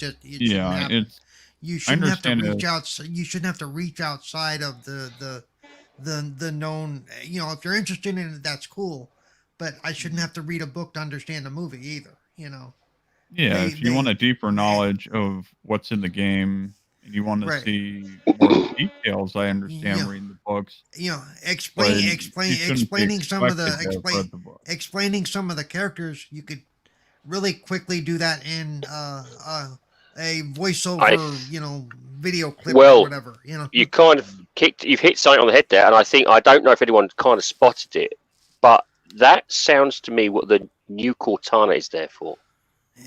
you shouldn't have to reach out. You shouldn't have to reach outside of the known. If you're interested in it, that's cool. But I shouldn't have to read a book to understand a movie either. Yeah, if you want a deeper knowledge of what's in the game and you want to see more details, I understand reading the books. Explaining some of the characters, you could really quickly do that in a voiceover, video clip or whatever. You kind of you've hit something on the head there, and I don't know if anyone kind of spotted it, but that sounds to me what the new Cortana is there for.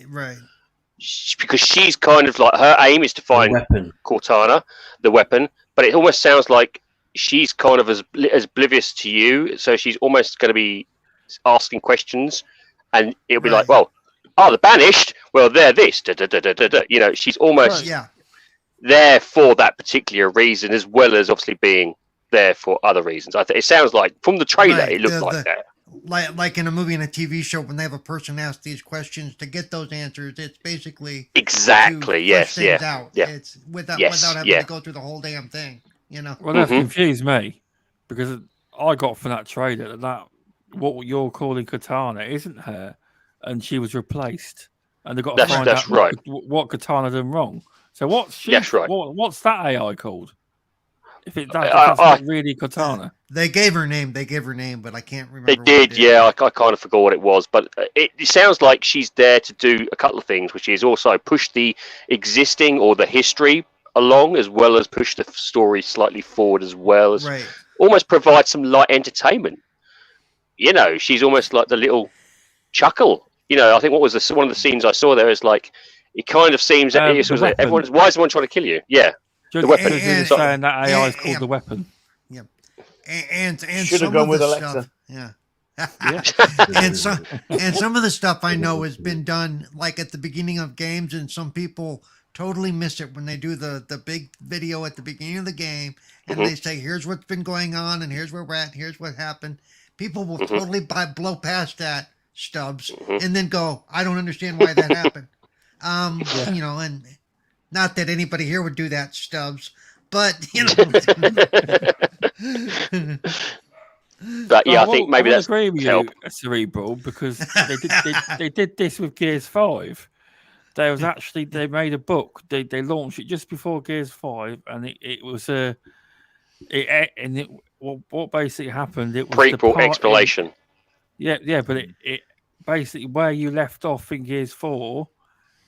Right. Because she's kind of like, her aim is to find Cortana, the weapon, but it almost sounds like she's kind of as oblivious to you, so she's almost going to be asking questions, and it'll be like, well, the Banished, well, they're this, she's almost there for that particular reason, as well as obviously being there for other reasons. It sounds like from the trailer, Right, it looked like that. Like in a movie and a TV show, when they have a person ask these questions to get those answers, it's basically Exactly. to Yes. flesh things out. Yeah. It's without Yes, having yeah. to go through the whole damn thing. You know. Well, that's Mhm. confused me because I got from that trailer that what you're calling Katana isn't her, and she was replaced, and they've got to That's- find that's out right. what Katana done wrong. So what's she? That's right. What's that AI called? If I- that's not really Katana. They gave her name, but I can't remember. They what did, it is. yeah. I kind of forgot what it was, but it sounds like she's there to do a couple of things, which is also push the existing or the history along, as well as push the story slightly forward, as well as Right. almost provide some light entertainment. You know, she's almost like the little chuckle. You know, I think one of the scenes I saw there is like, it kind of seems that The weapon. everyone's. Why is everyone trying to kill you? Yeah, Just weapon. because you're saying that AI is called the weapon. And Should have some gone of with the Alexa. stuff, yeah. Yeah. and some of the stuff I know has been done like at the beginning of games, and some people totally miss it when they do the big video at the beginning of the game, and they say, "Here's what's been going on, and here's where we're at, and here's what happened." People will totally blow past that, Stubbs, and then go, "I don't understand why that happened." You know, and not that anybody here would do that, Stubbs, but you know. But yeah, Well, I think maybe I will that's agree with help. you, Cerebral, because they did this with Gears 5. There was actually they made a book. They launched it just before Gears 5, and it was what basically happened. It was the Prequel part explanation. but it basically where you left off in Gears 4,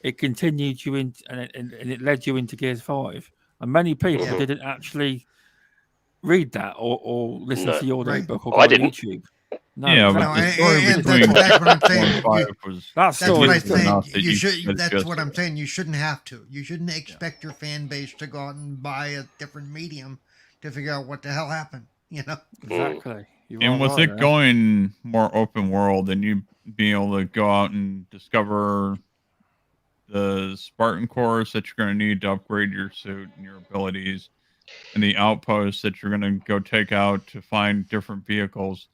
it continued you in and it led you into Gears 5. And many people didn't actually read that or listen No. to the audio Right. book or Oh, go I on didn't. YouTube. No, Yeah, exactly. but the and- story and that's between exactly what I'm 4 saying. and 5 that was That's story what I is decent enough think. that You you should. could That's adjust what I'm it. saying. You shouldn't have to. You shouldn't expect your fan base to go out and buy a different medium to figure out what the hell happened. You know. Exactly. You're And with right it there. going more open world and you being able to go out and discover the Spartan cores that you're going to need to upgrade your suit and your abilities, and the outposts that you're going to go take out to find different vehicles,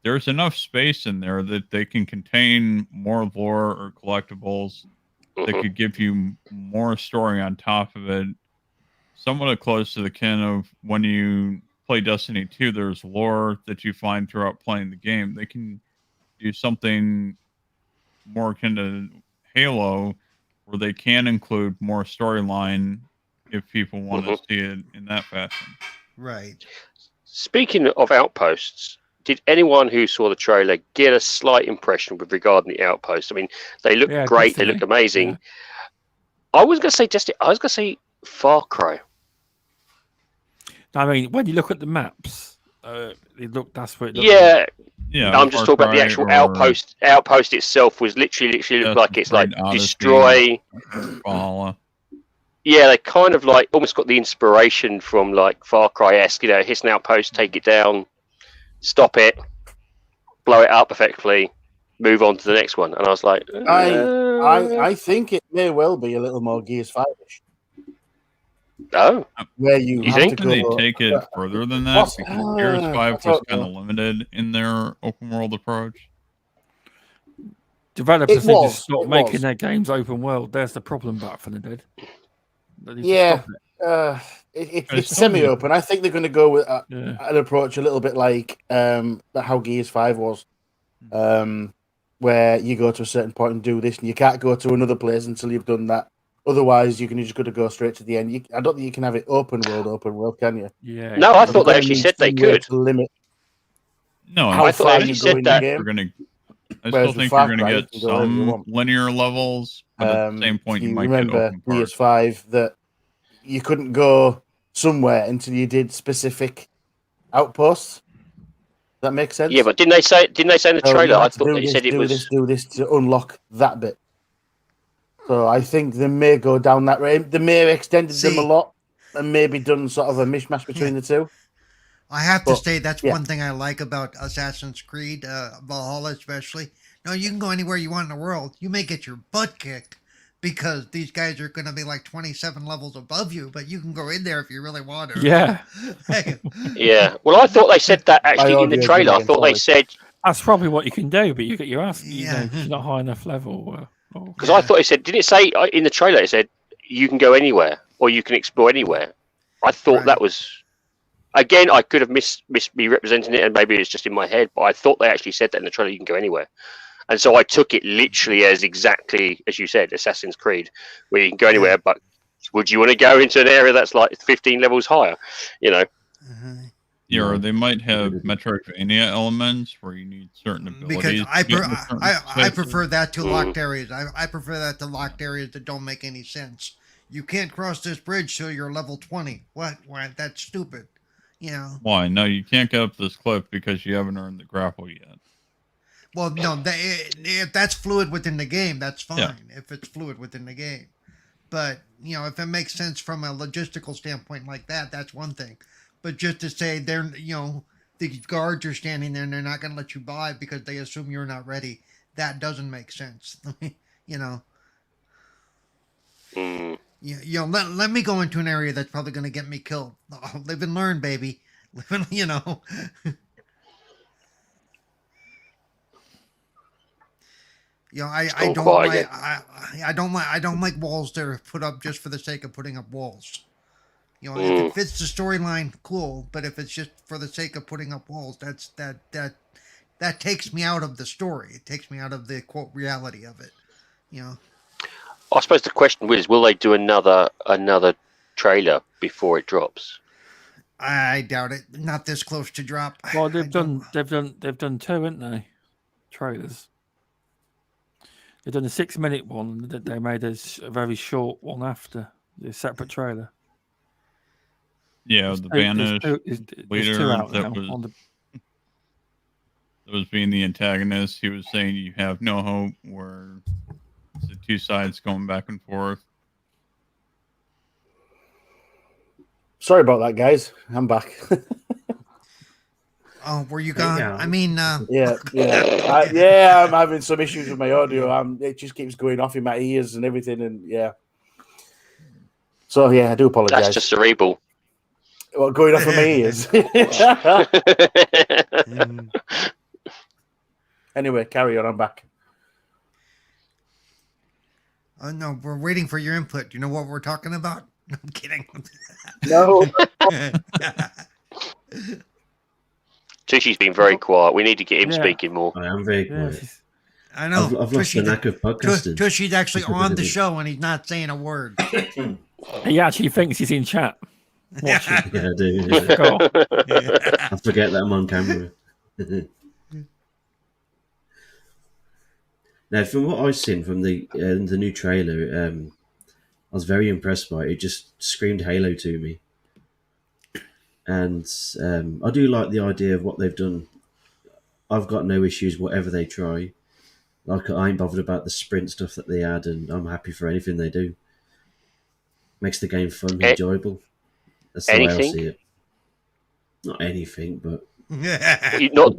there's enough space in there that they can contain more lore or collectibles that Mhm. could give you more story on top of it. Somewhat close to the kin of when you play Destiny 2, there's lore that you find throughout playing the game. They can do something more akin to Halo, where they can include more storyline if people want to see it in that fashion. Right. Speaking of outposts, did anyone who saw the trailer get a slight impression with regarding the outposts? I mean, they look Yeah, great. They definitely. look amazing. Yeah. I was going to say Destiny. I was going to say Far Cry. I mean, when you look at the maps, that's what it looks like. Yeah, Yeah, I'm just Far talking about the Cry actual or outpost. Outpost itself was literally looked like it's like Odyssey. destroy. Valhalla. Yeah, they kind of like almost got the inspiration from like Far Cry-esque. You know, hit an outpost, take it down, stop it, blow it up effectively, move on to the next one. And I was like, I think it may well be a little more Gears 5-ish, oh, where you You have think? to Can they go. take it further than that? Poss- Because Gears 5 I was don't kind know. of limited in their open world approach. Developers It need to was, stop it making was. their games open world. There's the problem back from the dead. They need to Yeah. stop it. It's It's semi-open. I think they're going to go with Yeah. an approach a little bit like how Gears 5 was, where you go to a certain point and do this, and you can't go to another place until you've done that. Otherwise, you can just got to go straight to the end. I don't think you can have it open world, can you? Yeah. no, I you thought can't. they actually said they Some way could. to limit No, how I thought they far actually you said go in that. the you're game. gonna. I Whereas still with think Far you're Cry, gonna you get can go wherever you some want. linear levels, but at the same point, you might get remember open parts. Gears 5 that you couldn't go somewhere until you did specific outposts. That makes sense. Yeah, but didn't they say in the So you trailer? I had to thought do they this, said it do was. this to unlock that bit. So I think they may go down that way. They may have extended them a See- lot and maybe done sort of a mishmash between the two. I have to But, say that's yeah. one thing I like about Assassin's Creed, Valhalla especially. No, you can go anywhere you want in the world. You may get your butt kicked, because these guys are going to be like 27 levels above you, but you can go in there if you really want to. Yeah. Hey, Yeah. Well, I thought they said that actually in the audio is trailer. I really thought they sorry. said That's probably what you can do, but you get your ass. Yeah. You know, you're not high enough level. because I thought it said. Did it say in the trailer? It said you can go anywhere or you can explore anywhere. I thought Right. that was. Again, I could have missed me representing it, and maybe it's just in my head. But I thought they actually said that in the trailer. You can go anywhere. And so I took it literally as exactly as you said, Assassin's Creed, where you can go anywhere. But would you want to go into an area that's like 15 levels higher? You know, Yeah, or they might have Metroidvania elements where you need certain abilities. because I prefer that to Mm. locked areas. I prefer that to locked areas that don't make any sense. You can't cross this bridge till you're level 20. What? Why? That's stupid. You know. Why? No, you can't get up this cliff because you haven't earned the grapple yet. Well, no, if that's fluid within the game, that's fine. Yeah. If it's fluid within the game, but you know, if it makes sense from a logistical standpoint like that, that's one thing. But just to say they're, you know, the guards are standing there and they're not going to let you by because they assume you're not ready, that doesn't make sense. You know. Mm. You know, let me go into an area that's probably going to get me killed. Oh, live and learn, baby. Live and, you know. You know, I Still don't quiet. like I don't like walls that are put up just for the sake of putting up walls. You know, if Mm. it fits the storyline, cool. But if it's just for the sake of putting up walls, that takes me out of the story. It takes me out of the quote reality of it. You know. I suppose the question is, will they do another trailer before it drops? I doubt it. Not this close to drop. Well, I they've don't- done two, haven't they? Trailers. They've done a 6-minute one, and they made a very short one after the separate trailer. Yeah, There's the two- there's banished two- there's leader two out that now was on the- that was being the antagonist. He was saying you have no hope, where it's the two sides going back and forth. Sorry about that, guys. I'm back. Oh, were you gone? Yeah. I mean, yeah. Yeah, I'm having some issues with my audio. It just keeps going off in my ears and everything, and yeah. So yeah, I do apologize. That's just cerebral. Well, going off of my ears. Anyway, carry on. I'm back. oh no, we're waiting for your input. Do you know what we're talking about? No, I'm kidding. No. Tushy's been very quiet. We need to get him Yeah. speaking more. I am very Yeah, quiet. I know. I've lost the knack of podcasting. Tushy's actually on the show and he's not saying a word. he actually thinks he's in chat. Watching. Yeah, I do. I forgot. I forget that I'm on camera. Now, from what I've seen from the new trailer, I was very impressed by it. It just screamed Halo to me. And I do like the idea of what they've done. I've got no issues, whatever they try. Like, I ain't bothered about the sprint stuff that they add, and I'm happy for anything they do. Makes the game fun, enjoyable. That's the way I Anything? see it. Not anything, but You not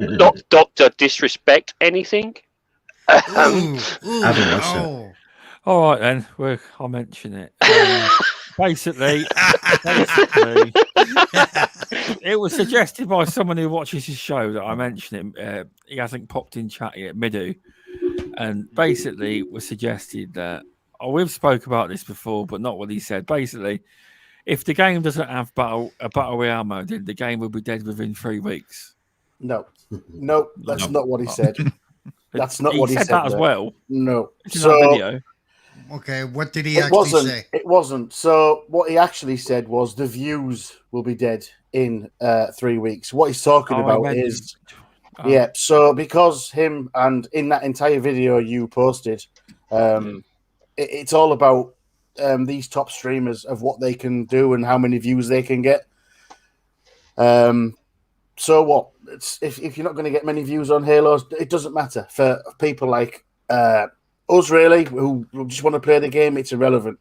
Doctor Disrespect anything. Ooh, haven't watched it. oh. All right then, I'll mention it. Basically, it was suggested by someone who watches his show that I mention him. He hasn't popped in chat yet, Midu, and basically was suggested that we've spoke about this before, but not what he said. Basically, if the game doesn't have a battle royale mode, then the game will be dead within 3 weeks. No, that's No. not what he said. That's not what he said. that as there. well. No. It's in that So video. Okay, what did he it actually wasn't. say? It wasn't. So what he actually said was the views will be dead in 3 weeks. What he's talking Oh, I about meant- is Oh, yeah. So because him and in that entire video you posted, it's all about these top streamers of what they can do and how many views they can get. So what? If you're not going to get many views on Halo, it doesn't matter for people like us, really, who just want to play the game. It's irrelevant.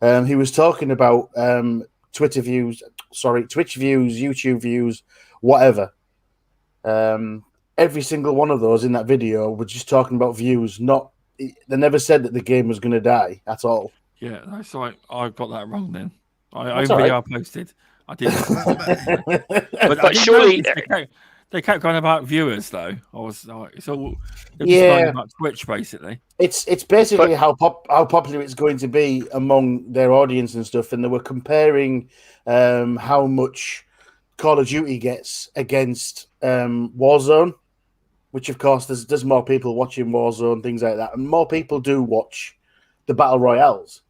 He was talking about Twitch views, YouTube views, whatever. Every single one of those in that video was just talking about views, not they never said that the game was going to die at all. Yeah, that's right. I got that wrong then. I That's all right. VR posted. I did. But But surely- they kept going about viewers though. I was like, it's all Yeah. about Twitch basically. It's basically how popular it's going to be among their audience and stuff, and they were comparing how much Call of Duty gets against Warzone, which of course there's more people watching Warzone, things like that, and more people do watch the battle royales,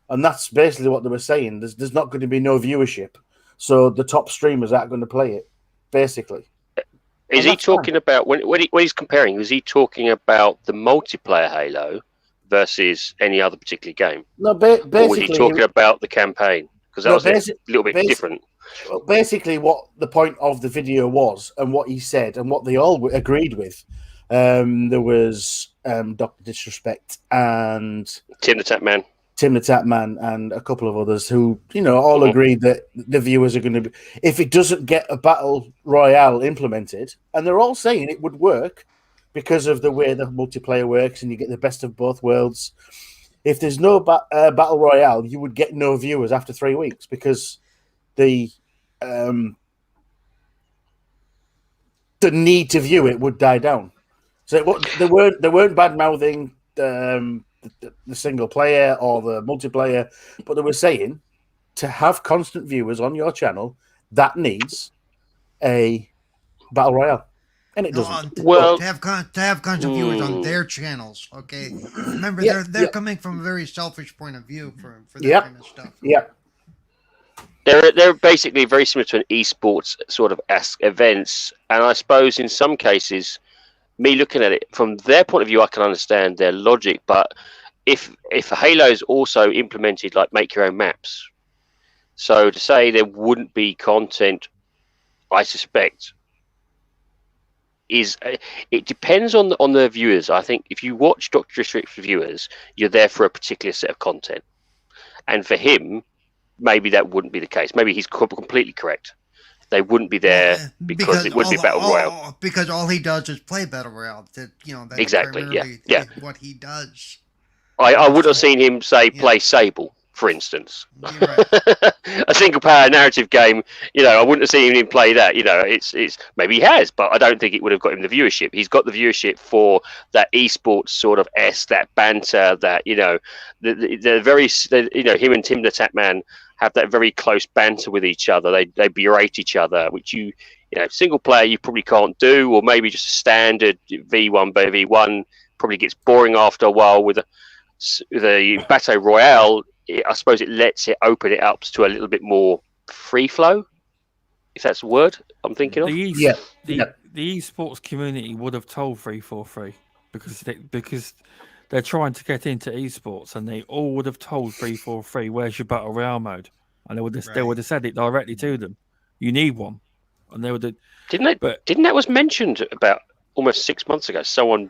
and that's basically what they were saying. There's not going to be no viewership, so the top streamers aren't going to play it, basically. Is he talking about when he's comparing? Was he talking about the multiplayer Halo versus any other particular game? No, basically, or was he talking about the campaign? Because that was a little bit different. Well, basically, what the point of the video was, and what he said, and what they all agreed with, there was Dr. Disrespect and Tim the Tap Man, and a couple of others who, all agreed that the viewers are going to be. If it doesn't get a battle royale implemented, and they're all saying it would work because of the way the multiplayer works, and you get the best of both worlds. If there's no battle royale, you would get no viewers after 3 weeks because the need to view it would die down. So they weren't bad mouthing the single player or the multiplayer, but they were saying to have constant viewers on your channel, that needs a battle royale, and it doesn't. Well, to have constant viewers on their channels. Okay, remember they're coming from a very selfish point of view for that kind of stuff. Yeah. They're basically very similar to an esports sort of events, and I suppose in some cases, me looking at it from their point of view, I can understand their logic. But if Halo is also implemented like make your own maps, so to say there wouldn't be content, I suspect it depends on the viewers. I think if you watch Dr. Disrespect's viewers, you're there for a particular set of content, and for him, maybe that wouldn't be the case. Maybe he's completely correct. They wouldn't be there because it would be Battle Royale. Because all he does is play Battle Royale. That's exactly. Yeah. What he does. I would have seen him play Sable, for instance. Right. A single player narrative game. I wouldn't have seen him play that. It's maybe he has, but I don't think it would have got him the viewership. He's got the viewership for that esports sort of that banter, that the very him and Tim the Tap Man have that very close banter with each other. They berate each other, which single player you probably can't do, or maybe just a standard V1 by V1 probably gets boring after a while. With the Battle Royale, I suppose it lets it open it up to a little bit more free flow, if that's the word I'm thinking of. The esports community would have told 343 because they're trying to get into esports, and they all would have told 343, "Where's your battle royale mode?" And they would have said it directly to them. You need one, and they would have. Didn't that was mentioned about almost 6 months ago? Someone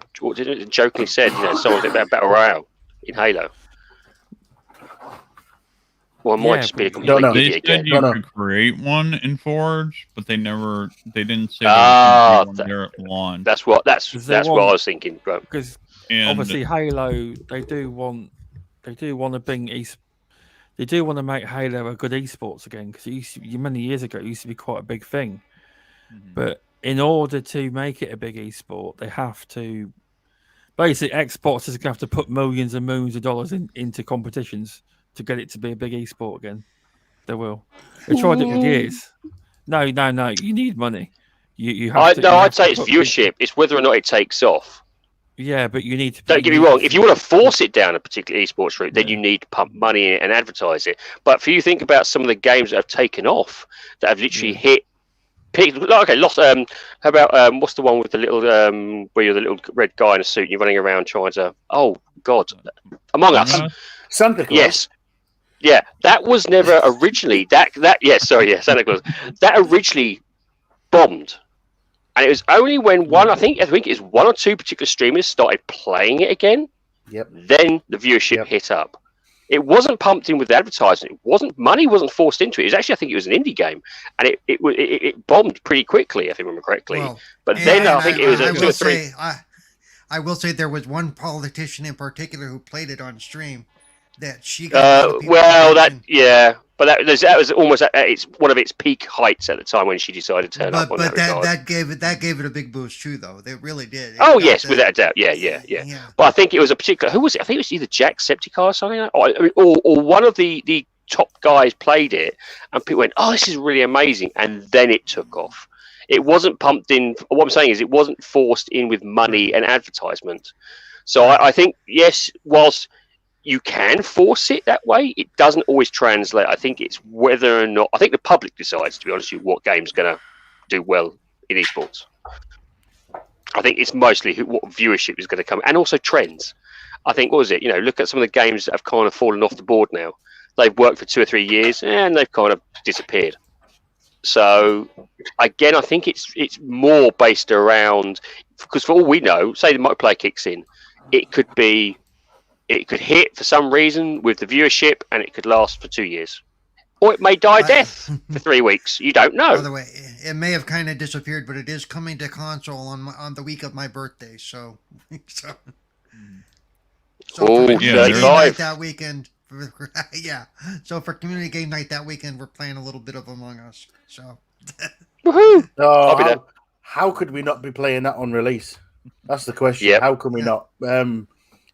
jokingly said, someone about battle royale in Halo. Well, it might just be a complete They said you could create one in Forge, but they didn't say there was there at launch. That's what I was thinking, bro. Because obviously Halo, they do want to bring they do want to make Halo a good esports again, because many years ago it used to be quite a big thing. But in order to make it a big esport, they have to basically Xbox is going to have to put millions and millions of dollars into competitions to get it to be a big esport again. They will. They tried it for years. No. You need money. You have to. I'd say it's viewership. It's whether or not it takes off. Yeah, but you need to. Don't get me wrong. If you want to force it down a particular esports route, then you need to pump money in it and advertise it. But if you think about some of the games that have taken off, that have literally hit. Okay, lost. How about what's the one with the little where you're the little red guy in a suit and you're running around trying to? Oh God, Among Us. Santa Claus. Yes. Yeah, that was never originally Santa Claus. That originally bombed, and it was only when I think it was one or two particular streamers started playing it again. Yep. Then the viewership hit up. It wasn't pumped in with advertising. Money wasn't forced into it. It was actually, I think it was an indie game, and it bombed pretty quickly, if I remember correctly. Well, but then I think it was I a 2 or 3. I will say there was one politician in particular who played it on stream that she got a lot of people attention. But that was almost at its one of its peak heights at the time when she decided to turn up. But that gave it a big boost too, though. They really did. Without a doubt. Yeah. But I think it was a particular. Who was it? I think it was either Jack Septicar or something, or one of the top guys played it, and people went, "Oh, this is really amazing," and then it took off. It wasn't pumped in. What I'm saying is, it wasn't forced in with money and advertisement. So I think yes, whilst you can force it that way, it doesn't always translate. I think it's whether or not. I think the public decides, to be honest with you, what game's going to do well in esports. I think it's mostly what viewership is going to come, and also trends. I think, what was it? Look at some of the games that have kind of fallen off the board now. They've worked for 2 or 3 years, and they've kind of disappeared. So, again, I think it's more based around, because for all we know, say the multiplayer kicks in, it could hit for some reason with the viewership, and it could last for 2 years. Or it may die a death for 3 weeks. You don't know. By the way, it may have kind of disappeared, but it is coming to console on the week of my birthday. So oh, for yeah, night that weekend, yeah. So for community game night that weekend, we're playing a little bit of Among Us. So, woohoo! I'll be there. How could we not be playing that on release? That's the question. Yep. How can we not?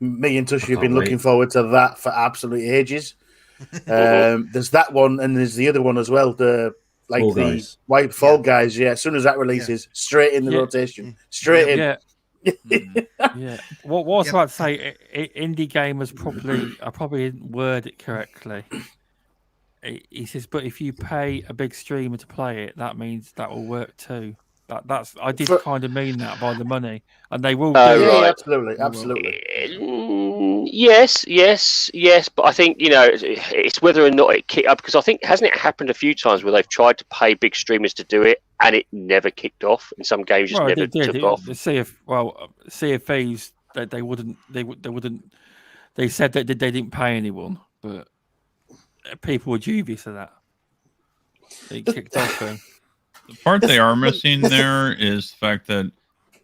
Me and Tushy have been looking forward to that for absolute ages. There's that one, and there's the other one as well. The White Fall Guys. Yeah, as soon as that releases, straight in the rotation, straight in. Yeah. What I was about to say, indie gamers probably didn't word it correctly. He says, but if you pay a big streamer to play it, that means that will work too. I did kind of mean that by the money, and they will. Right. Absolutely. Yes. But I think it's whether or not it kicked up, because I think hasn't it happened a few times where they've tried to pay big streamers to do it and it never kicked off. In some games, just never took off. The Sea of Thieves, they wouldn't. They said that they didn't pay anyone, but people were dubious of that. It kicked off. The part they are missing there is the fact that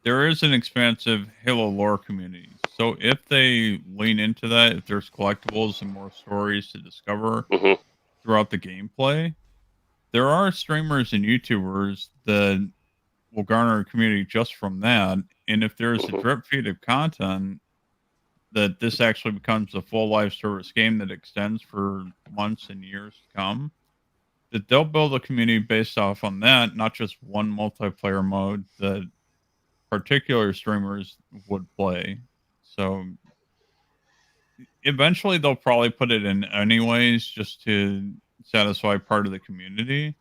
there is an expansive Halo lore community. So if they lean into that, if there's collectibles and more stories to discover throughout the gameplay, there are streamers and YouTubers that will garner a community just from that. And if there's a drip feed of content, that this actually becomes a full live service game that extends for months and years to come, that they'll build a community based off on that, not just one multiplayer mode that particular streamers would play. So eventually they'll probably put it in anyways, just to satisfy part of the community.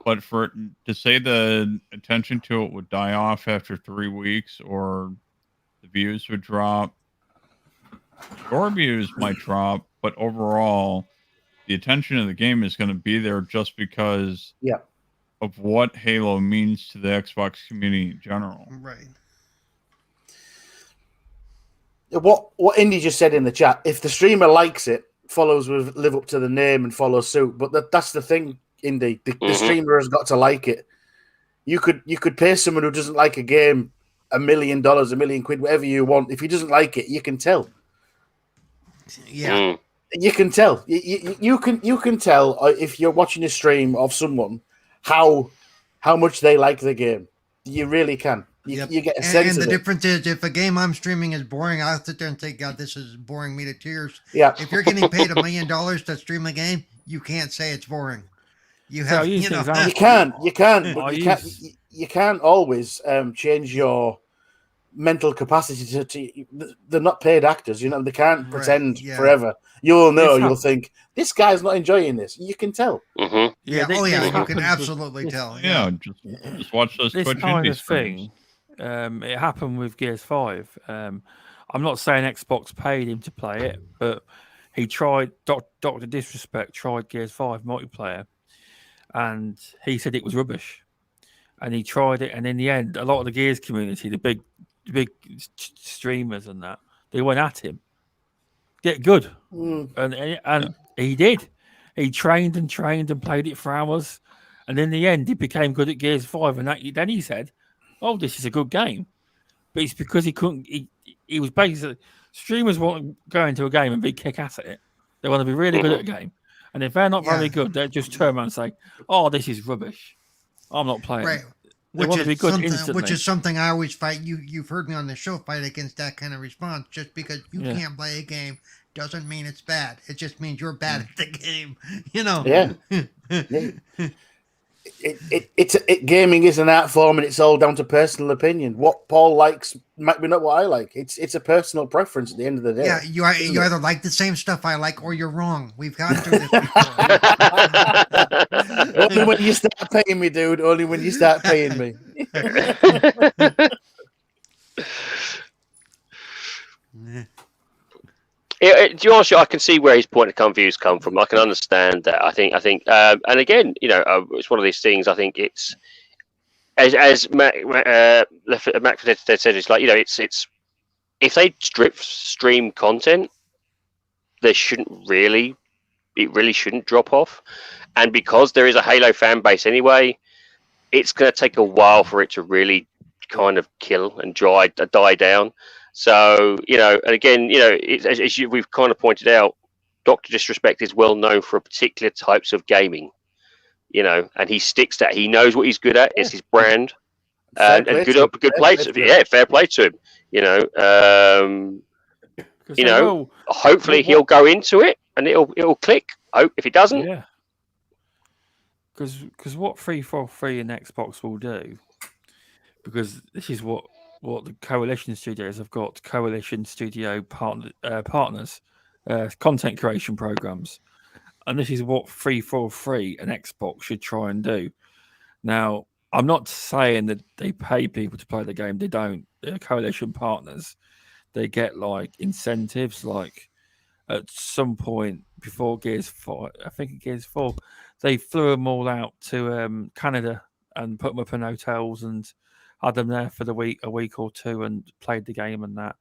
But to say the attention to it would die off after 3 weeks, or the views would drop, your views might drop, but overall the attention of the game is going to be there just because of what Halo means to the Xbox community in general. Right. What Indy just said in the chat, if the streamer likes it, follows with live up to the name and follow suit. But that's the thing, Indy. The streamer has got to like it. You could pay someone who doesn't like a game $1 million, £1 million, whatever you want. If he doesn't like it, you can tell. Yeah. You can tell. You can tell if you're watching a stream of someone how much they like the game. You really can. You get a sense and of the it. difference is, if a game I'm streaming is boring, I'll sit there and say, God, this is boring me to tears. Yeah. If you're getting paid $1 million to stream a game, you can't say it's boring. You have, You can, but you can't always change your mental capacity to they're not paid actors, they can't pretend forever. You'll know, you'll think, this guy's not enjoying this. You can tell. Mm-hmm. You can absolutely tell. Yeah, just watch those this Twitch kind indie of streams. thing. It happened with Gears 5. I'm not saying Xbox paid him to play it, but he tried. Dr. Disrespect tried Gears 5 multiplayer, and he said it was rubbish. And he tried it, and in the end, a lot of the Gears community, the big streamers and that, they went at him. Get good, and he did. He trained and played it for hours, and in the end, he became good at Gears 5. And then he said, "Oh, this is a good game." but it's because he couldn't. He was basically streamers want to go into a game and be kick ass at it. They want to be really good at a game, and if they're not very good, they just turn around and say, "Oh, this is rubbish. I'm not playing." Right. They want to be good instantly. Which is something I always fight. You've heard me on the show fight against that kind of response. Just because you can't play a game doesn't mean it's bad. It just means you're bad at the game. You know. Yeah. Gaming is an art form, and it's all down to personal opinion. What Paul likes might be not what I like. It's a personal preference at the end of the day. Yeah, you either like the same stuff I like, or you're wrong. We've gone through this before. Only when you start paying me, dude. Only when you start paying me. To be honest, I can see where his point of views come from. I can understand that. I think, and again, it's one of these things. I think it's as Matt said, it's like it's if they stream content, it really shouldn't drop off. And because there is a Halo fan base anyway, it's going to take a while for it to really kind of kill and die down. So, and again, we've kind of pointed out, Dr. Disrespect is well known for particular types of gaming, and he sticks to that. He knows what he's good at. It's his brand. And good play to him. Yeah, fair play to him, hopefully he'll go into it and it'll click. If it doesn't. Yeah. Because what 343 and Xbox will do, because this is what the Coalition Studios have got, Coalition Studio partners, content creation programs. And this is what 343 and Xbox should try and do. Now, I'm not saying that they pay people to play the game. They don't. They're Coalition partners. They get like incentives, like at some point before Gears 4, I think Gears 4, they flew them all out to Canada and put them up in hotels and had them there for a week or two, and played the game and that.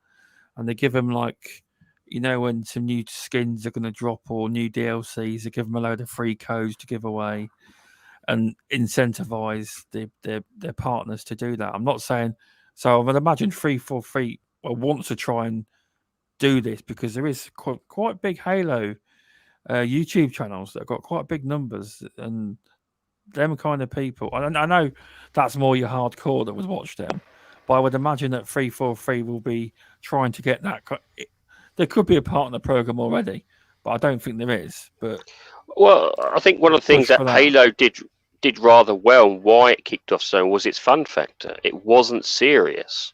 And they give them like, when some new skins are going to drop or new DLCs, they give them a load of free codes to give away and incentivize their partners to do that. I'm not saying, so I would imagine 343 wants to try and do this because there is quite big Halo YouTube channels that have got quite big numbers, and them kind of people. I know that's more your hardcore that would watch them, but I would imagine that 343 will be trying to get that. There could be a partner program already, but I don't think there is. But I think one of the things that Halo did rather well, and why it kicked off so, was its fun factor. It wasn't serious.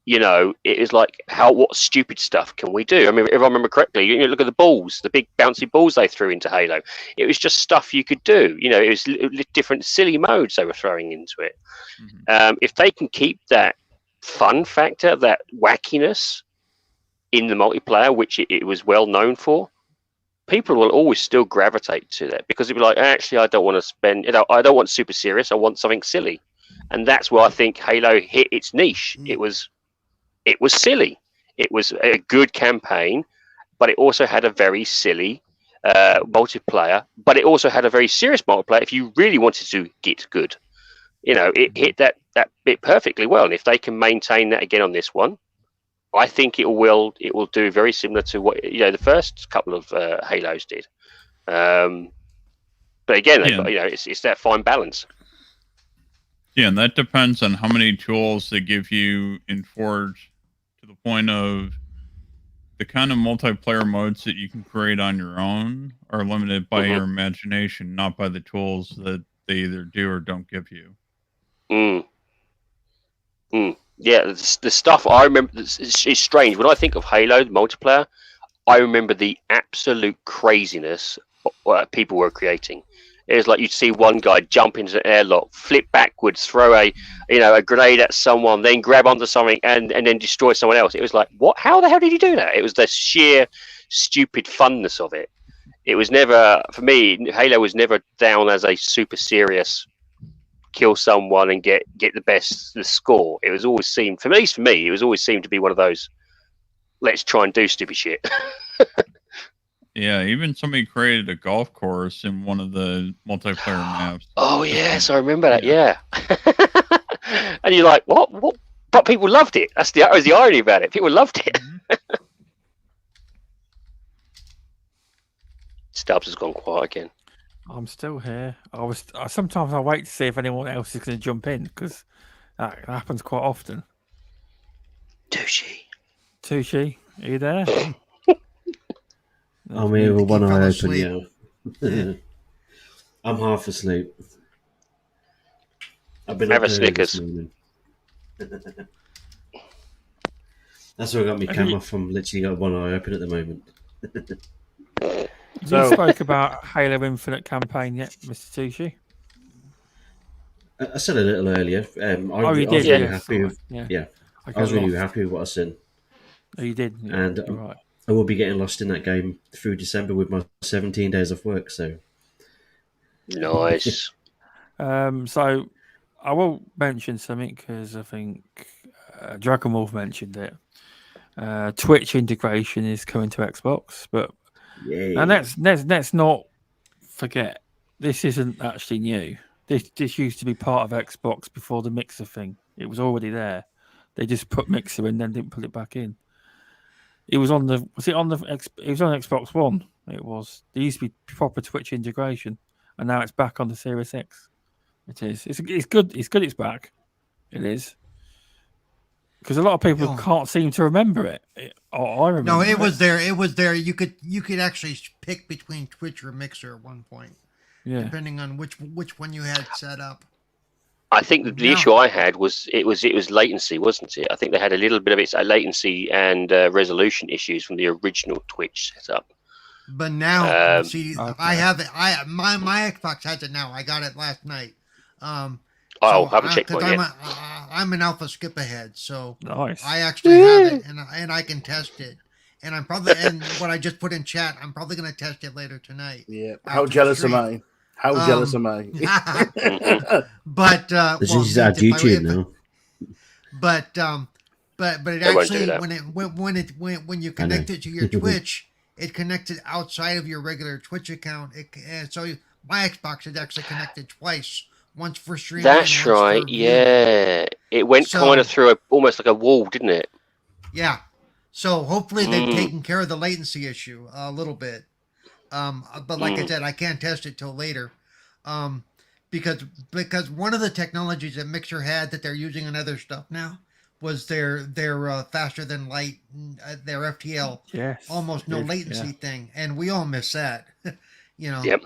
It is like, what stupid stuff can we do? I mean, if I remember correctly, look at the balls, the big bouncy balls they threw into Halo. It was just stuff you could do. It was different silly modes they were throwing into it. Mm-hmm. If they can keep that fun factor, that wackiness in the multiplayer, which it was well known for, people will always still gravitate to that, because it'll be like, actually, I don't want to spend, I don't want super serious. I want something silly. And that's where I think Halo hit its niche. Mm. It was silly. It was a good campaign, but it also had a very silly multiplayer. But it also had a very serious multiplayer if you really wanted to get good. It hit that bit perfectly well. And if they can maintain that again on this one, I think it will do very similar to what the first couple of Halos did. But again, it's that fine balance. Yeah, and that depends on how many tools they give you in Forge, to the point of the kind of multiplayer modes that you can create on your own are limited by your imagination, not by the tools that they either do or don't give you. Yeah, the stuff I remember is strange. When I think of Halo, the multiplayer, I remember the absolute craziness what people were creating. It was like you'd see one guy jump into an airlock, flip backwards, throw a grenade at someone, then grab onto something and then destroy someone else. It was like, what? How the hell did he do that? It was the sheer stupid funness of it. It was never, for me, Halo was never down as a super serious kill someone and get the score. It was always seemed, at least for me, it was always seemed to be one of those, let's try and do stupid shit. Yeah, even somebody created a golf course in one of the multiplayer maps. Oh yes, I remember that. Yeah, and you're like, what But people loved it. That was the irony about it. People loved it. Stubbs has gone quiet again. I'm still here. Sometimes I wait to see if anyone else is going to jump in because that happens quite often. Tushy, are you there? I'm here with one eye open, asleep. yeah. I'm half asleep. I've been Have up a early Snickers. this morning. That's why I got my cam off. I'm literally got one eye open at the moment. You spoke about Halo Infinite campaign yet, Mr. Tushy? I said a little earlier. I was you did. really Yeah. happy with. Yeah. I was really happy with what I seen. Oh, you did. Yeah, And right. I will be getting lost in that game through December with my 17 days off work. So Nice. So I will mention something because I think Dragon Wolf mentioned it. Twitch integration is coming to Xbox, but and let's not forget this isn't actually new. This used to be part of Xbox before the Mixer thing. It was already there. They just put Mixer in, then didn't put it back in. It was on it was on Xbox One. It was. There used to be proper Twitch integration, and now it's back on the Series X. It is. It's good. It's good. It's back. It is. Because a lot of people can't seem to remember it. I remember. No, it was there. It was there. You could actually pick between Twitch or Mixer at one point, depending on which one you had set up. I think the issue I had was it was latency, wasn't it? I think they had a little bit of its latency and resolution issues from the original Twitch setup. But now, see, I have it. My Xbox has it now. I got it last night. I haven't checked it yet. I'm an alpha skip ahead, so nice. I actually have it, and I can test it. And I'm probably what I just put in chat. I'm probably going to test it later tonight. Yeah. How jealous am I? How jealous am I? But this is our YouTube now. But it actually when you connect it to your Twitch, it connected outside of your regular Twitch account. So my Xbox is actually connected twice. Once for streaming. That's right. Yeah, it went kind of through almost like a wall, didn't it? Yeah. So hopefully they've taken care of the latency issue a little bit. But like I said, I can't test it till later. Because one of the technologies that Mixer had that they're using on other stuff now was their faster than light, their FTL, almost no latency thing, and we all miss that. Yep.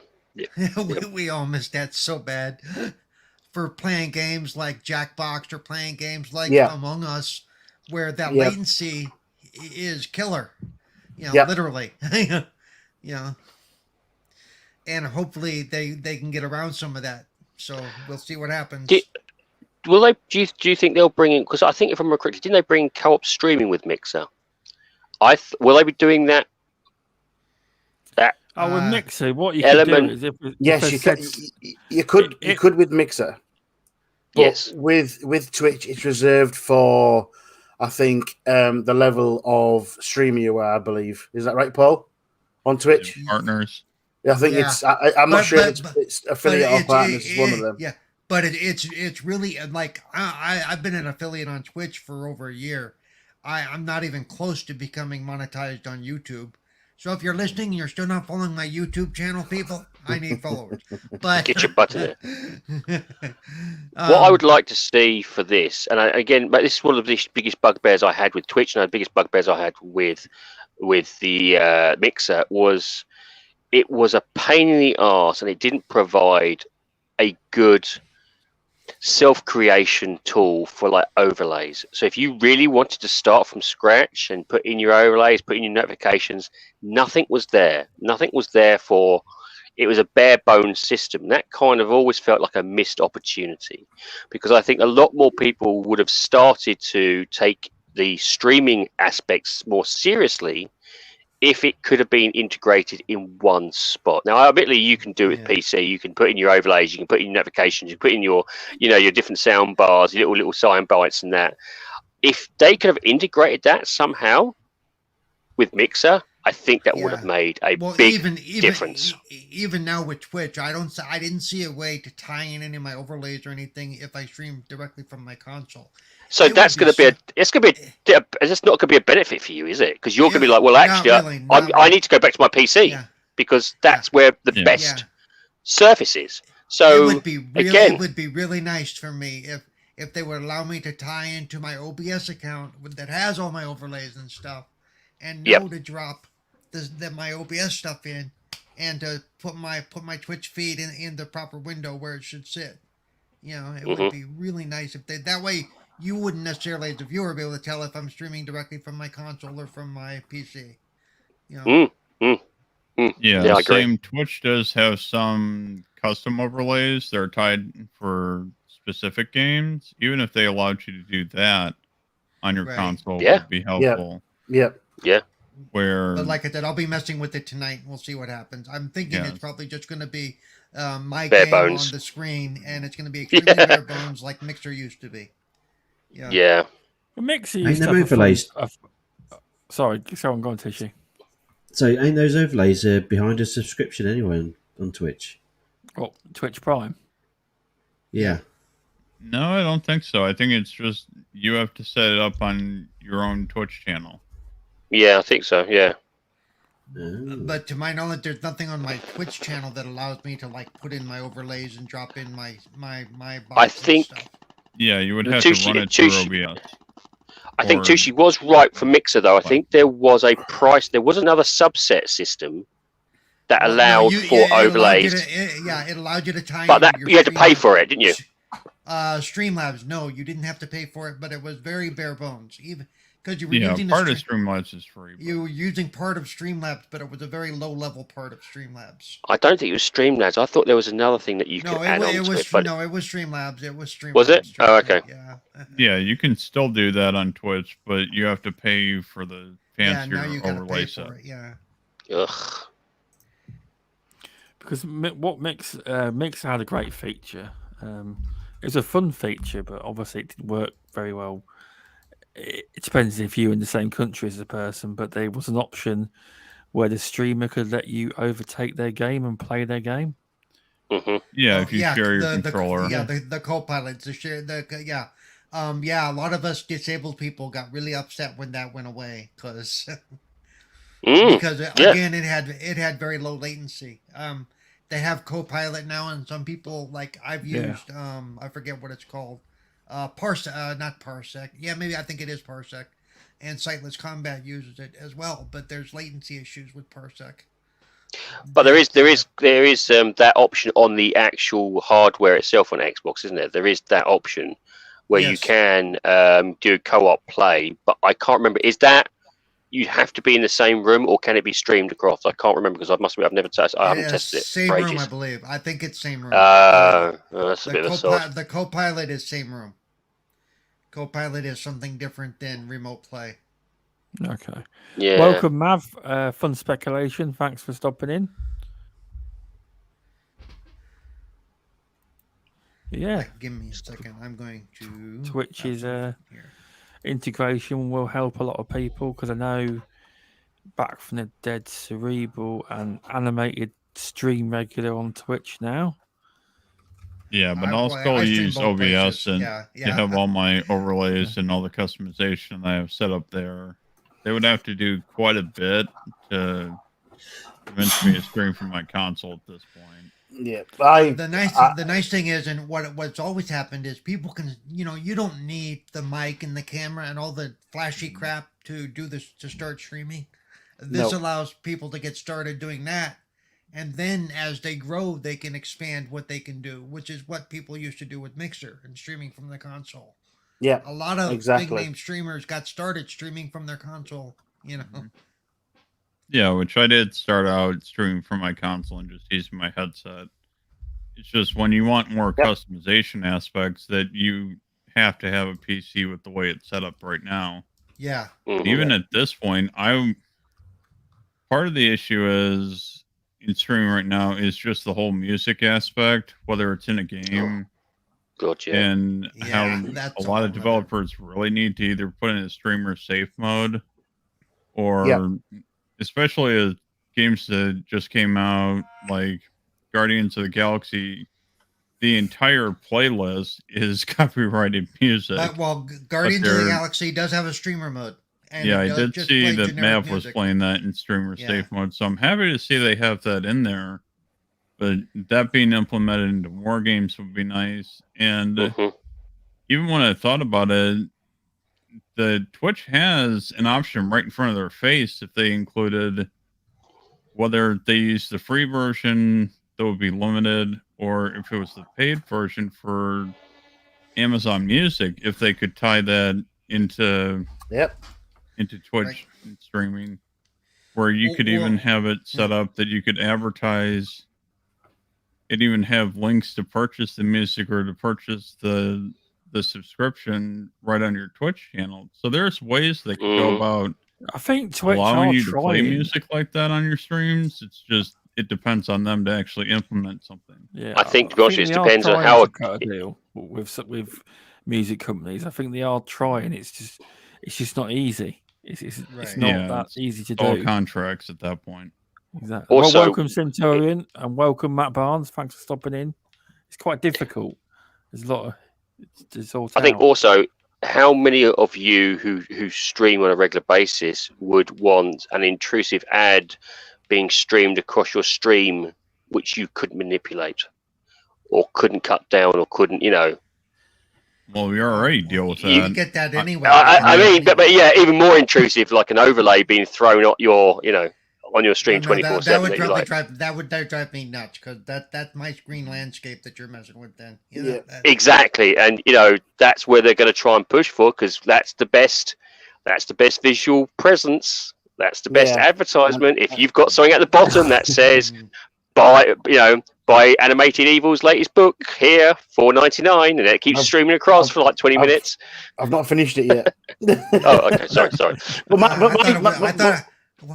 we all miss that so bad for playing games like Jackbox or playing games like Among Us, where that latency is killer. Literally. And hopefully they can get around some of that. So we'll see what happens. Do you think they'll bring in? Because I think if I'm correct, didn't they bring co-op streaming with Mixer? Will they be doing that? With Mixer, what you element, could do is yes, you could with Mixer. Yes, with Twitch, it's reserved for, I think, the level of streamer you are. I believe, is that right, Paul? On Twitch, partners. Yeah, I think it's. I'm not sure if it's affiliate or partners. It's one of them. Yeah, but it's really like I've been an affiliate on Twitch for over a year. I'm not even close to becoming monetized on YouTube. So if you're listening and you're still not following my YouTube channel, people, I need followers. But get your butt in there. What I would like to see for this, and but this is one of the biggest bugbears I had with Twitch, and the biggest bugbears I had with the Mixer was it was a pain in the arse, and it didn't provide a good self-creation tool for like overlays. So if you really wanted to start from scratch and put in your overlays, put in your notifications, nothing was there. It was a bare bones system. That kind of always felt like a missed opportunity, because I think a lot more people would have started to take the streaming aspects more seriously if it could have been integrated in one spot. Now, admittedly, you can do it with PC. You can put in your overlays, you can put in your notifications, you put in your, your different sound bars, your little sound bites and that. If they could have integrated that somehow with Mixer, I think that would have made a big difference. Even now with Twitch, I didn't see a way to tie in any of my overlays or anything if I stream directly from my console. So It that's would going to be so- it's going to be it's not going to be a benefit for you, is it? Because you're going to be Yeah, like, well, not actually, really, not I really. need to go back to my PC Yeah. because that's where the Yeah. best surface is. It So would be really again, it would be really nice for me if they would allow me to tie into my OBS account that has all my overlays and stuff, and know to drop my OBS stuff in, and to put my Twitch feed in the proper window where it should sit. You know, it would be really nice if that way you wouldn't necessarily, as a viewer, be able to tell if I'm streaming directly from my console or from my PC. You know. Yeah, I agree. same. Twitch does have some custom overlays that are tied for specific games. Even if they allowed you to do that on your Right. console, Yeah. would be helpful. Yep. Where But like I said, I'll be messing with it tonight. We'll see what happens. I'm thinking it's Yes. probably just going to be my Bare game bones. on the screen, and it's going to be extremely bare bones like Mixer used to be. Yeah. Mixer Ain't used to them have a fun- overlays? Sorry, so I'm going to Tishy. So ain't those overlays behind a subscription anyway on Twitch? Well, Twitch Prime. Yeah. no, I don't think so. I think it's just you have to set it up on your own Twitch channel. Yeah, I think so. Yeah. Oh. But to my knowledge, there's nothing on my Twitch channel that allows me to like put in my overlays and drop in my bots I and think- stuff. Yeah, you would The have to Tushi- run it through Tushi- OBS. I think Or- Tushi was right for Mixer, though. I What? think there was a price. There was another subset system that Well, no, allowed you- for it allowed you overlays, it allowed you to tie. but into that your you had to pay Streamlabs- for it, didn't you? Streamlabs, no, you didn't have to pay for it, but it was very bare bones, even because you were Yeah, using part the of Streamlabs is free. but- you were using part of Streamlabs, but it was a very low level part of Streamlabs. I don't think it was Streamlabs. I thought there was another thing that you No, could it, add wa- on it to was it. But no, it was Streamlabs. It was Streamlabs. Was it? Oh, okay. Yeah. Yeah, you can still do that on Twitch, but you have to pay for the Yeah. fancier Now you gotta overlay pay set. for it. Yeah. ugh, Because what Mixer had a great feature. It was a fun feature, but obviously it didn't work very well. It depends if you're in the same country as the person, but there was an option where the streamer could let you overtake their game and play their game. hmm Yeah, Oh, if you share your the controller. the co-pilots, a lot of us disabled people got really upset when that went away because again it had very low latency. They have co-pilot now, and some people like I've used I forget what it's called, not Parsec. Yeah, maybe I think it is Parsec, and Sightless Combat uses it as well. But there's latency issues with Parsec. But there is that option on the actual hardware itself on Xbox, isn't there? There is that option where you Yes. can do co-op play, but I can't remember. Is that you have to be in the same room, or can it be streamed across? I can't remember because I've never tested. I haven't tested it Same for room, ages. I believe. I think it's same room. That's a bit of a sod. The co-pilot is same room. Co-pilot is something different than remote play. Okay. Yeah. Welcome, Mav. Fun speculation. Thanks for stopping in. Yeah, Give me a second. I'm going to Twitch is here. integration will help a lot of people because I know Back from the Dead, Cerebral, and Animated stream regular on Twitch now. Yeah, but I- I'll well, I still stream use both OBS places. and Yeah, to yeah. have all my overlays and all the customization I have set up there. They would have to do quite a bit to convince me to stream from my console at this point. Yeah, The nice thing is, and what's always happened is people can, you don't need the mic and the camera and all the flashy crap to do this to start streaming. This No. allows people to get started doing that, and then as they grow, they can expand what they can do, which is what people used to do with Mixer and streaming from the console. yeah, A lot of Exactly. big name streamers got started streaming from their console. Yeah, which I did start out streaming from my console and just using my headset. It's just when you want more Yep. customization aspects that you have to have a PC with the way it's set up right now. Yeah. Mhm. Even at this point, part of the issue is in streaming right now is just the whole music aspect, whether it's in a game God, yeah. and Yeah, how that's a a lot whole of nother- developers really need to either put in a streamer safe mode or Yep. especially as games that just came out like Guardians of the Galaxy the entire playlist is copyrighted music. Well, Guardians of the Galaxy does have a streamer mode. And yeah, I did see that Mav was playing that in streamer safe mode, so I'm happy to see they have that in there. But that being implemented into war games would be nice. And even when I thought about it, the Twitch has an option right in front of their face if they included whether they use the free version that would be limited, or if it was the paid version for Amazon Music, if they could tie that into Twitch streaming, where you could even have it set up that you could advertise and even have links to purchase the music or to purchase the subscription right on your Twitch channel. So there's ways they can go about I think Twitch allowing you to play music like that on your streams. It's just it depends on them to actually implement something. Yeah, I think to be honest, it depends on how a deal with music companies. I think they are trying. It's just not easy. It's not that easy to do. All contracts at that point. Exactly. Also, well, welcome Centurion and welcome Matt Barnes. Thanks for stopping in. It's quite difficult. There's a lot of. I think also, how many of you who stream on a regular basis would want an intrusive ad being streamed across your stream, which you could manipulate, or couldn't cut down, or couldn't, Well, we already deal with that. You can get that anyway. I mean, but yeah, even more intrusive, like an overlay being thrown at your, on your stream 24/7. That would drive me nuts, because that's my screen landscape that you're messing with. Then exactly, and that's where they're going to try and push for, because that's the best visual presence. That's the best advertisement. If you've got something at the bottom that says buy Animated Evil's latest book here, $4.99, and it keeps streaming across for like 20 minutes. I've not finished it yet. Oh, okay, sorry.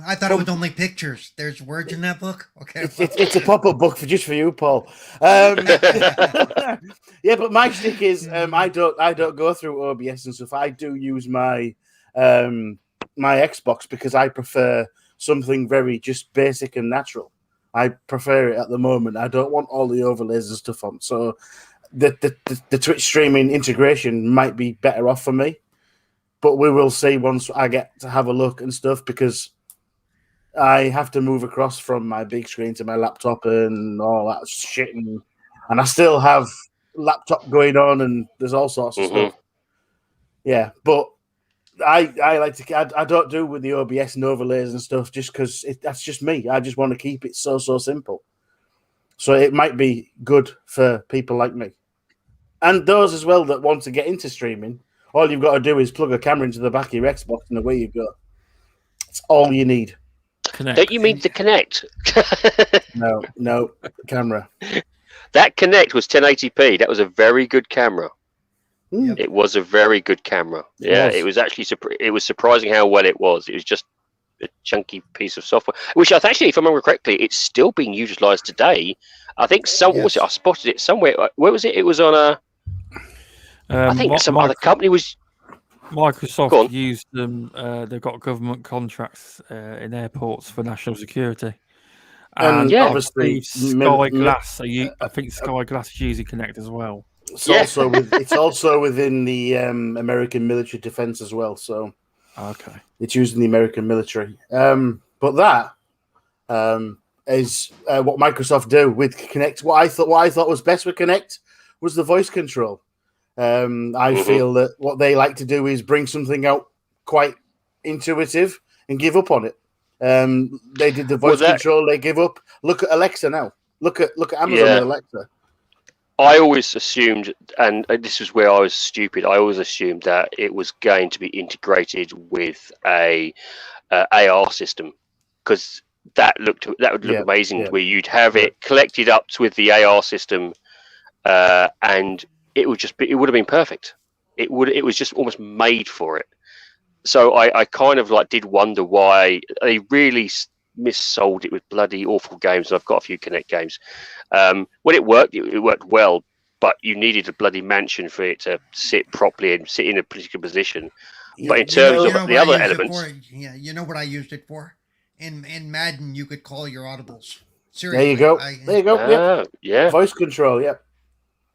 I thought it was only pictures. There's words in that book. Okay, it's a pop-up book just for you, Paul. Yeah, but my shtick is I don't go through OBS and stuff. I do use my my Xbox because I prefer something very just basic and natural. I prefer it at the moment. I don't want all the overlays and stuff on. So the Twitch streaming integration might be better off for me, but we will see once I get to have a look and stuff, because I have to move across from my big screen to my laptop and all that shit, and I still have laptop going on, and there's all sorts of stuff. Yeah, but I like to. I don't do with the OBS and overlays and stuff just because that's just me. I just want to keep it so simple. So it might be good for people like me, and those as well that want to get into streaming. All you've got to do is plug a camera into the back of your Xbox, and away you go. It's all you need. Connect. Don't you mean to connect? No, camera. That Connect was 1080p. That was a very good camera. It was a very good camera. It was actually it was surprising how well it was. It was just a chunky piece of software, which actually, if I remember correctly, it's still being utilized today. I think I spotted it somewhere. Where was it? It was on a. I think some other company was. Microsoft used them. They've got government contracts in airports for national security. And obviously, Sky Glass. I think Sky Glass is using Connect as well. It's also within the American military defense as well. So it's used in the American military. But that is what Microsoft do with Connect. What I thought was best with Connect was the voice control. I feel that what they like to do is bring something out quite intuitive and give up on it. They did the voice control. They give up. Look at Alexa now. Look at Amazon and Alexa. I always assumed, and this is where I was stupid, I always assumed that it was going to be integrated with a AR system, because that would look amazing, where you'd have it collected up with the AR system, and it would have been perfect. It was just almost made for it. So I kind of did wonder why they really missold it with bloody awful games. And I've got a few Connect games. When it worked well, but you needed a bloody mansion for it to sit properly and sit in a particular position. But in terms of the other elements, you know what I used it for? In Madden, you could call your audibles. Seriously, there you go. Yeah, voice control. Yeah.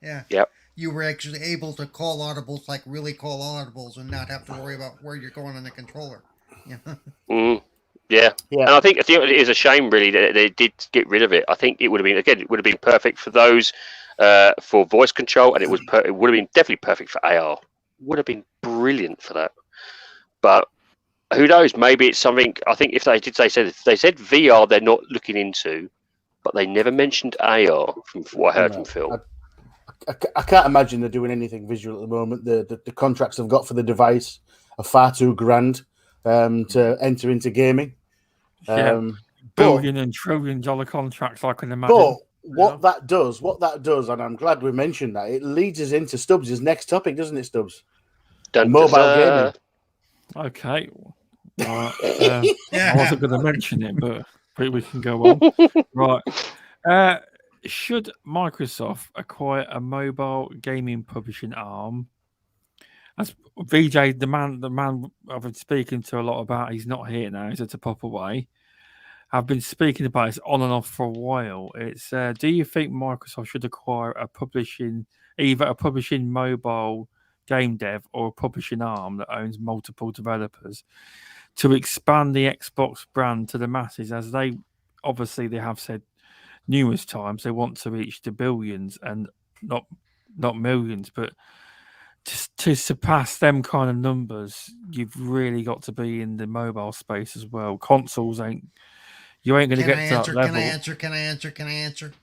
Yeah. Yep. You were actually able to call audibles, like really call audibles, and not have to worry about where you're going on the controller. Yeah. Yeah. Yeah. And I think it is a shame, really, that they did get rid of it. I think it would have been perfect for those for voice control, and it would have been definitely perfect for AR. Would have been brilliant for that. But who knows? Maybe it's something. I think if they said VR, they're not looking into, but they never mentioned AR from what I heard from Phil. I can't imagine they're doing anything visual at the moment. The contracts they've got for the device are far too grand to enter into gaming. Billion and $trillion contracts, I can imagine. But what that does, and I'm glad we mentioned that, it leads us into Stubbs' next topic, doesn't it, Stubbs? Mobile gaming. Okay. I wasn't going to mention it, but we can go on. Right. Should Microsoft acquire a mobile gaming publishing arm? As VJ, the man I've been speaking to a lot about, he's not here now, he's at a pop away. I've been speaking about this on and off for a while. It's do you think Microsoft should acquire either a publishing mobile game dev or a publishing arm that owns multiple developers to expand the Xbox brand to the masses, as they have said numerous times they want to reach the billions and not millions, but to surpass them kind of numbers, you've really got to be in the mobile space as well. Consoles you ain't going to get to that level. Can I answer?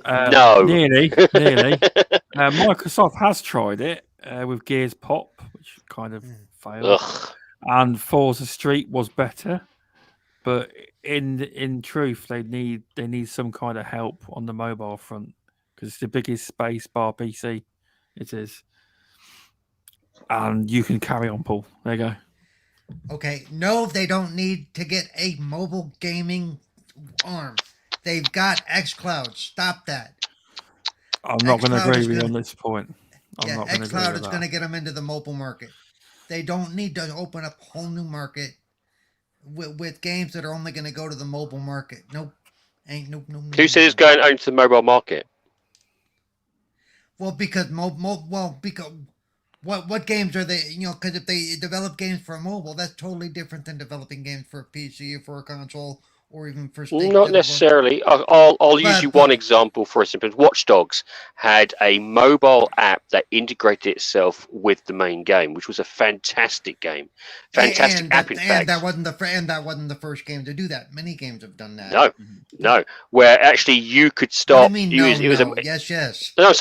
No. Nearly. Microsoft has tried it with Gears Pop, which kind of failed. Ugh. And Forza Street was better, but in truth, they need some kind of help on the mobile front because it's the biggest space bar PC. It is, and you can carry on, Paul. There you go. Okay, no, they don't need to get a mobile gaming arm. They've got xCloud. Stop that. I'm not going to agree with you on this point. xCloud is going to get them into the mobile market. They don't need to open up a whole new market with games that are only going to go to the mobile market. Nope. Nope. Who said it's going onto the mobile market? Well, because what games are they? Because if they develop games for mobile, that's totally different than developing games for a PC or for a console or even for Steam. Not necessarily. I'll use you one example for a simple. Watch Dogs had a mobile app that integrated itself with the main game, which was a fantastic game. Fantastic app, in fact. And that wasn't the first game to do that. Many games have done that. No. Where actually you could start. Yes. No.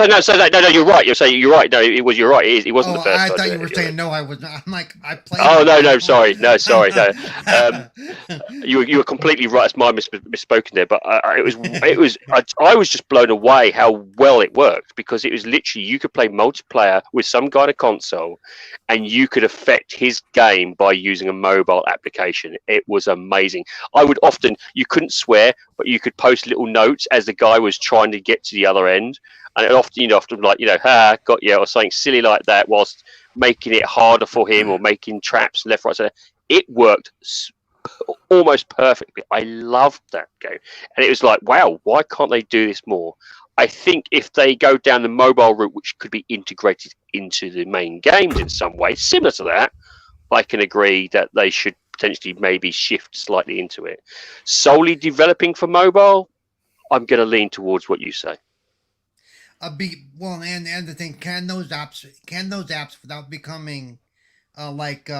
You're right. You're right. No, you're right. It wasn't the first. I thought you were saying no. I was not. I'm like I played. Oh no. Sorry. No. You were completely right. It's my misspoken there, but I was just blown away how well it worked, because it was literally you could play multiplayer with some kind of console, and you could affect his game by using a mobile application. It was amazing. You couldn't swear, but you could post little notes as the guy was trying to get to the other end, and it often like got you, or something silly like that, whilst making it harder for him or making traps left, right, center. It worked almost perfectly. I loved that game, and it was like, wow, why can't they do this more? I think if they go down the mobile route, which could be integrated into the main games in some way similar to that, I can agree that they should potentially maybe shift slightly into it. Solely developing for mobile, I'm going to lean towards what you say. And the thing, can those apps without becoming like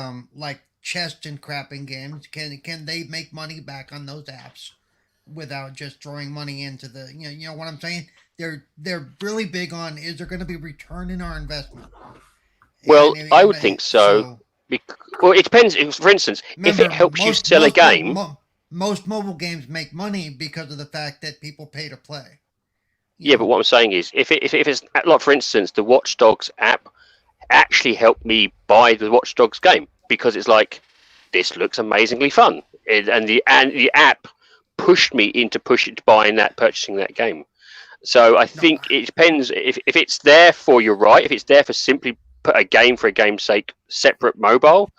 chest and crapping games, can they make money back on those apps without just throwing money into the you know what I'm saying? They're really big on, is there going to be return in our investment? Well, I would think so. Well, it depends. For instance, if it helps you sell a game, most mobile games make money because of the fact that people pay to play. Yeah, but what I'm saying is, if it's like, for instance, the Watch Dogs app actually helped me buy the Watch Dogs game, because it's like, this looks amazingly fun, and the app pushed me into purchasing that game. So I think it depends. If it's there for, you're right, if it's there for simply put a game for a game's sake, separate mobile,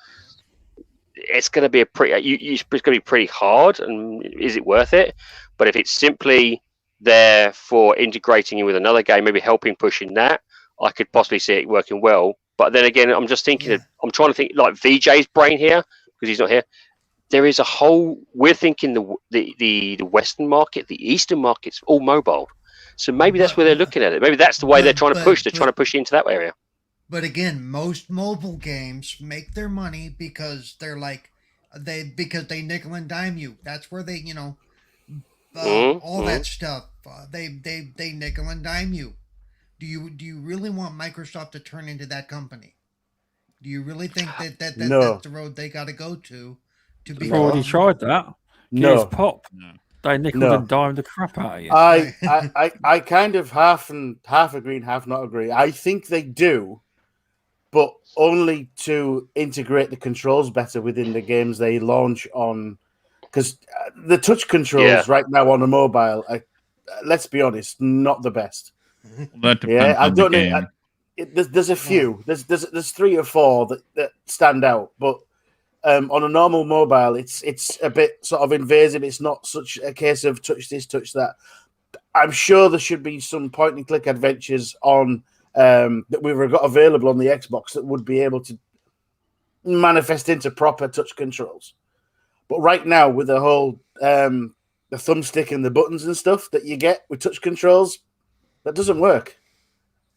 it's going to be pretty hard. And is it worth it? But if it's simply there for integrating in with another game, maybe helping pushing that, I could possibly see it working well. But then again, I'm just thinking, I'm trying to think like VJ's brain here, because he's not here. There is a whole, we're thinking the Western market, the Eastern market's all mobile. So maybe that's where they're looking at it. Maybe that's the way they're trying to push. They're trying to push into that area. But again, most mobile games make their money because they're like, because they nickel and dime you. That's where they, all that stuff. They nickel and dime you. Do you really want Microsoft to turn into that company? Do you really think that's the road they got to go to be? They've already tried that. No. Pop. No. They nickled and dimed the crap out of you. I kind of half agree and half not agree. I think they do, but only to integrate the controls better within the games they launch on. Because the touch controls right now on a mobile, let's be honest, not the best. Well, that depends on the game. There's a few. There's 3 or 4 that stand out, but on a normal mobile, it's a bit sort of invasive. It's not such a case of touch this, touch that. I'm sure there should be some point and click adventures on that we've got available on the Xbox that would be able to manifest into proper touch controls. But right now, with the whole the thumbstick and the buttons and stuff that you get with touch controls, that doesn't work.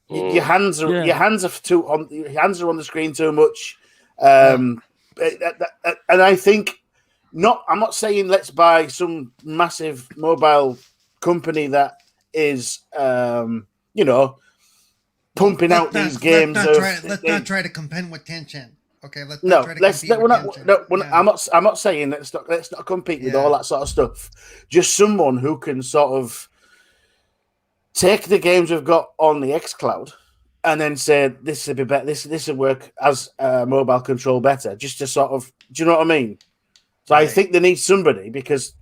Your hands are on the screen too much. And I think I'm not saying let's buy some massive mobile company that is pumping out these games. Let's not try to compete with Tencent. Okay, I'm not saying let's not compete with all that sort of stuff. Just someone who can sort of take the games we've got on the xCloud and then say this would be better. This would work as a mobile control better. Just to sort of, do you know what I mean? So I think they need somebody because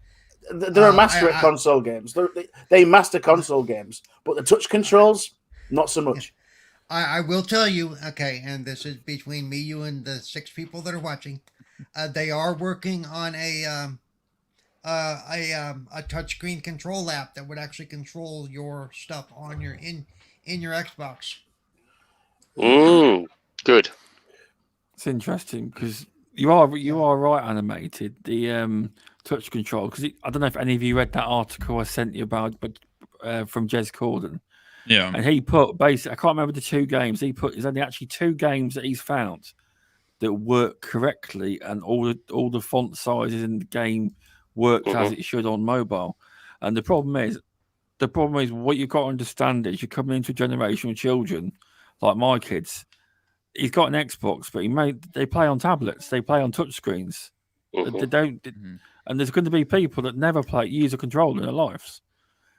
they're a master at console games. They master console games, but the touch controls, not so much. I will tell you, okay, and this is between me, you, and the 6 people that are watching. They are working on a touchscreen control app that would actually control your stuff on your in your Xbox. Good. It's interesting because you are right, animated. The touch control, because I don't know if any of you read that article I sent you about, but from Jez Corden. Yeah, and he put basically, I can't remember the 2 games he put. There's only actually 2 games that he's found that work correctly, and all the font sizes in the game worked as it should on mobile. And the problem is what you've got to understand is you're coming into a generation of children like my kids. He's got an Xbox, but they play on tablets, they play on touch screens. They don't, and there's going to be people that never use a controller in their lives,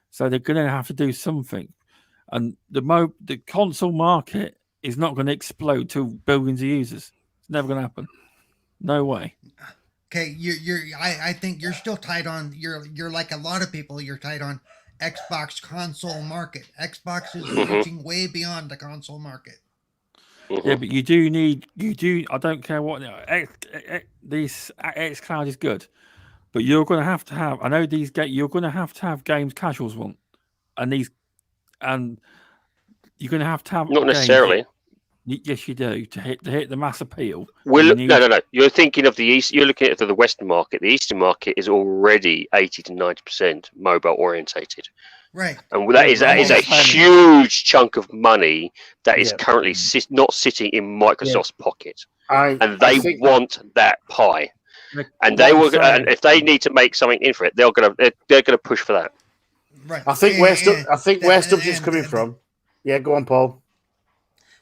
so they're going to have to do something. And the console market is not going to explode to billions of users. It's never going to happen. No way. Okay, I think you're still tied on. You're like a lot of people. You're tied on Xbox console market. Xbox is reaching way beyond the console market. Yeah, but you do. I don't care what this xCloud is good, but you're going to have. I know these you're going to have games casuals want, and you're going to have not necessarily. Yes, you do to hit the mass appeal. No. You're thinking of the East. You're looking at the Western market. The Eastern market is already 80 to 90% mobile orientated. Right. And that is a huge chunk of money that is currently not sitting in Microsoft's pocket, and they want that pie. And they will. And if they need to make something in for it, they're gonna push for that. Right. I think where Stubbs is coming from. Yeah, go on, Paul.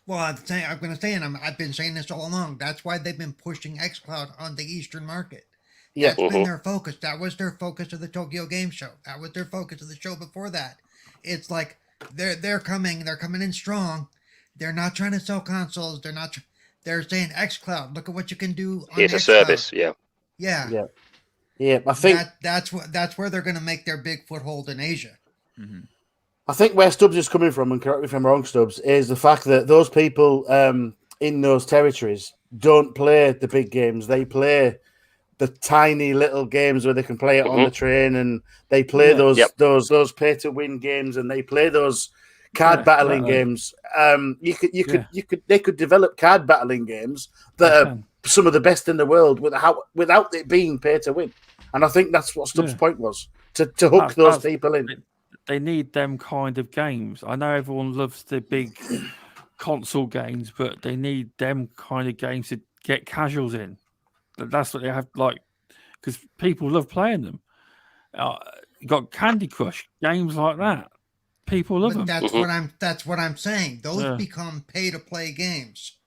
Well, I'm going to say, and I've been saying this all along. That's why they've been pushing xCloud on the Eastern market. That's been their focus. That was their focus of the Tokyo Game Show. That was their focus of the show before that. It's like they're coming in strong. They're not trying to sell consoles. They're saying xCloud. Look at what you can do on it's a service. Yeah. I think that's where they're going to make their big foothold in Asia. Mm-hmm. I think where Stubbs is coming from, and correct me if I'm wrong, Stubbs, is the fact that those people in those territories don't play the big games. They play the tiny little games where they can play it on the train, and they play those pay to win games, and they play those card battling games. They could develop card battling games that are some of the best in the world without it being pay to win. And I think that's what Stubbs' point was, to hook those people in. They need them kind of games. I know everyone loves the big console games, but they need them kind of games to get casuals in. That's what they have, like, because people love playing them. You got Candy Crush games like that. People love them. That's what I'm saying. Those become pay to play games.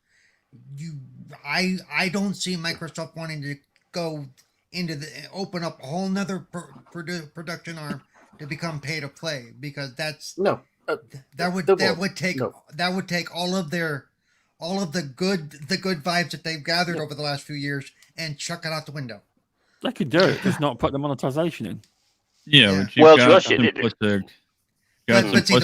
I don't see Microsoft wanting to go into open up a whole nother production arm to become pay to play, because that's that would take all of the good vibes that they've gathered over the last few years and chuck it out the window. They could do it, just not put the monetization in. Yeah, but you've got simplistic. But see,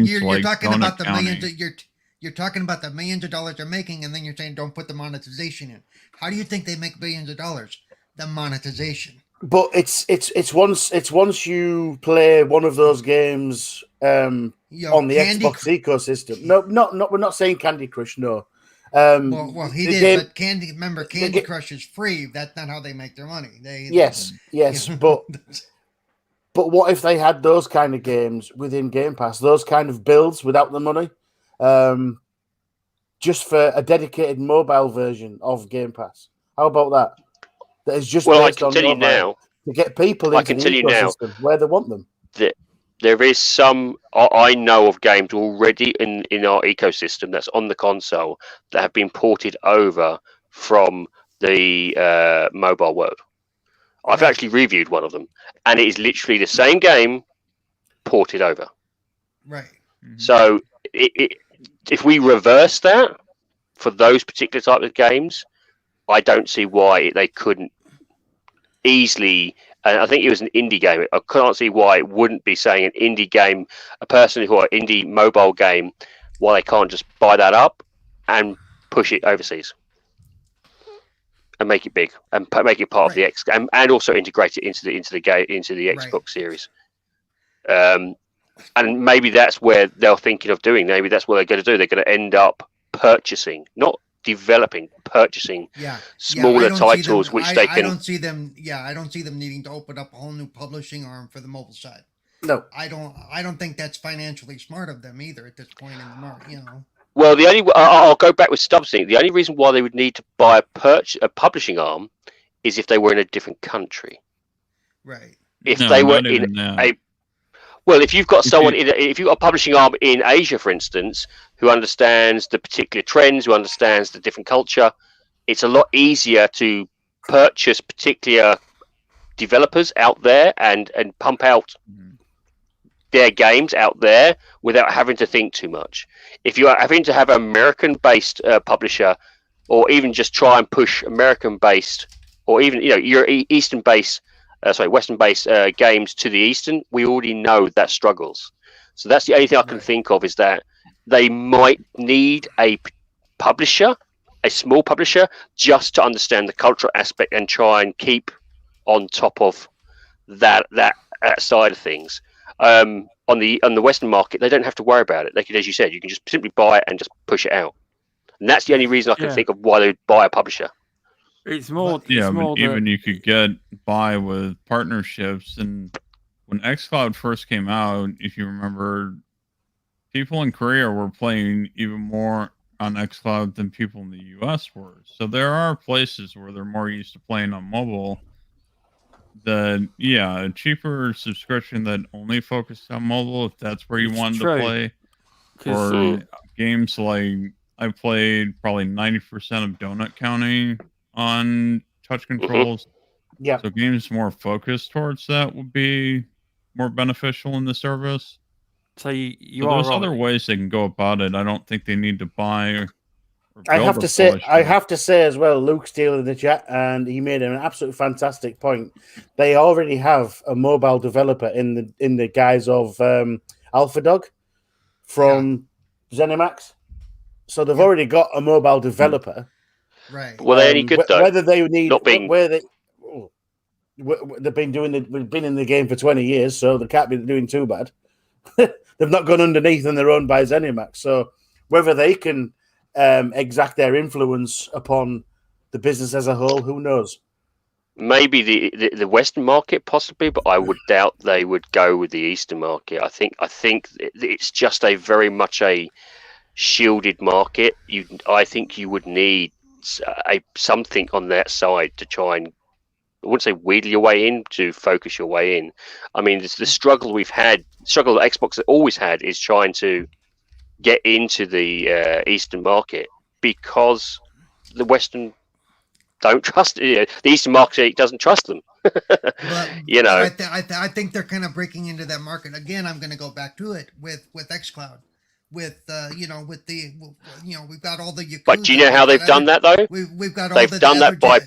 you're talking about the millions. You're talking about the millions of dollars they're making, and then you're saying don't put the monetization in. How do you think they make billions of dollars? The monetization. But it's once you play one of those games on the Xbox ecosystem. No, we're not saying Candy Crush. No. Well, he did. But Candy Crush is free. That's not how they make their money. Yes, but what if they had those kind of games within Game Pass? Those kind of builds without the money, just for a dedicated mobile version of Game Pass. How about that? That is just I can tell you now to get people into the ecosystem where they want them. There is some I know of games already in our ecosystem that's on the console that have been ported over from the mobile world. I've actually reviewed one of them, and it is literally the same game ported over. Right. So if we reverse that for those particular types of games, I don't see why they couldn't easily. And I think it was an indie game. I can't see why it wouldn't be saying an indie game, a person who are indie mobile game, why they can't just buy that up and push it overseas and make it big and make it part of the X and also integrate it into the Xbox series. And maybe that's where they're thinking of doing. Maybe that's what they're going to do. They're going to end up purchasing, not developing, purchasing smaller titles, I don't see them needing to open up a whole new publishing arm for the mobile side. No, I don't think that's financially smart of them either at this point in the market. Well, I'll go back with Stubbs thing. The only reason why they would need to buy a publishing arm is if they were in a different country. Right. If they were in if you've got someone if you've got a publishing arm in Asia, for instance, who understands the particular trends, who understands the different culture, it's a lot easier to purchase particular developers out there and pump out their games out there without having to think too much. If you are having to have an American-based publisher, or even just try and push American-based, or even your Eastern-based, Western-based games to the Eastern, we already know that struggles. So that's the only thing I can think of, is that they might need a publisher, a small publisher, just to understand the cultural aspect and try and keep on top of that side of things. On the Western market, they don't have to worry about it. They can, as you said, you can just simply buy it and just push it out. And that's the only reason I can think of why they would buy a publisher. It's more. Even you could get by with partnerships. And when xCloud first came out, if you remember, people in Korea were playing even more on xCloud than people in the US were. So there are places where they're more used to playing on mobile. A cheaper subscription that only focused on mobile, if that's where you wanted to play. Or games like I played probably 90% of Donut County on touch controls. Yeah. So games more focused towards that would be more beneficial in the service. So there's other ways they can go about it. I don't think they need to buy. I have to say as well, Luke's still in the chat, and he made an absolutely fantastic point. They already have a mobile developer in the guise of AlphaDog from ZeniMax. So they've already got a mobile developer. Right. Were they any good though? Whether they need they've been in the game for 20 years, so they can't be doing too bad. They've not gone underneath and they're owned by ZeniMax. So whether they can exact their influence upon the business as a whole, who knows? Maybe the Western market possibly, but I would doubt they would go with the Eastern market. I think it's just a very much a shielded market. I think you would need something on that side to try and, I wouldn't say wheedle your way in, to focus your way in. I mean, the struggle that Xbox has always had is trying to get into the Eastern market because the Western don't trust it. The Eastern market doesn't trust them. But, I think they're kind of breaking into that market again. I'm going to go back to it with XCloud, with we've got all the Yakuza. But do you know how they've done that though? We've got all they've done that by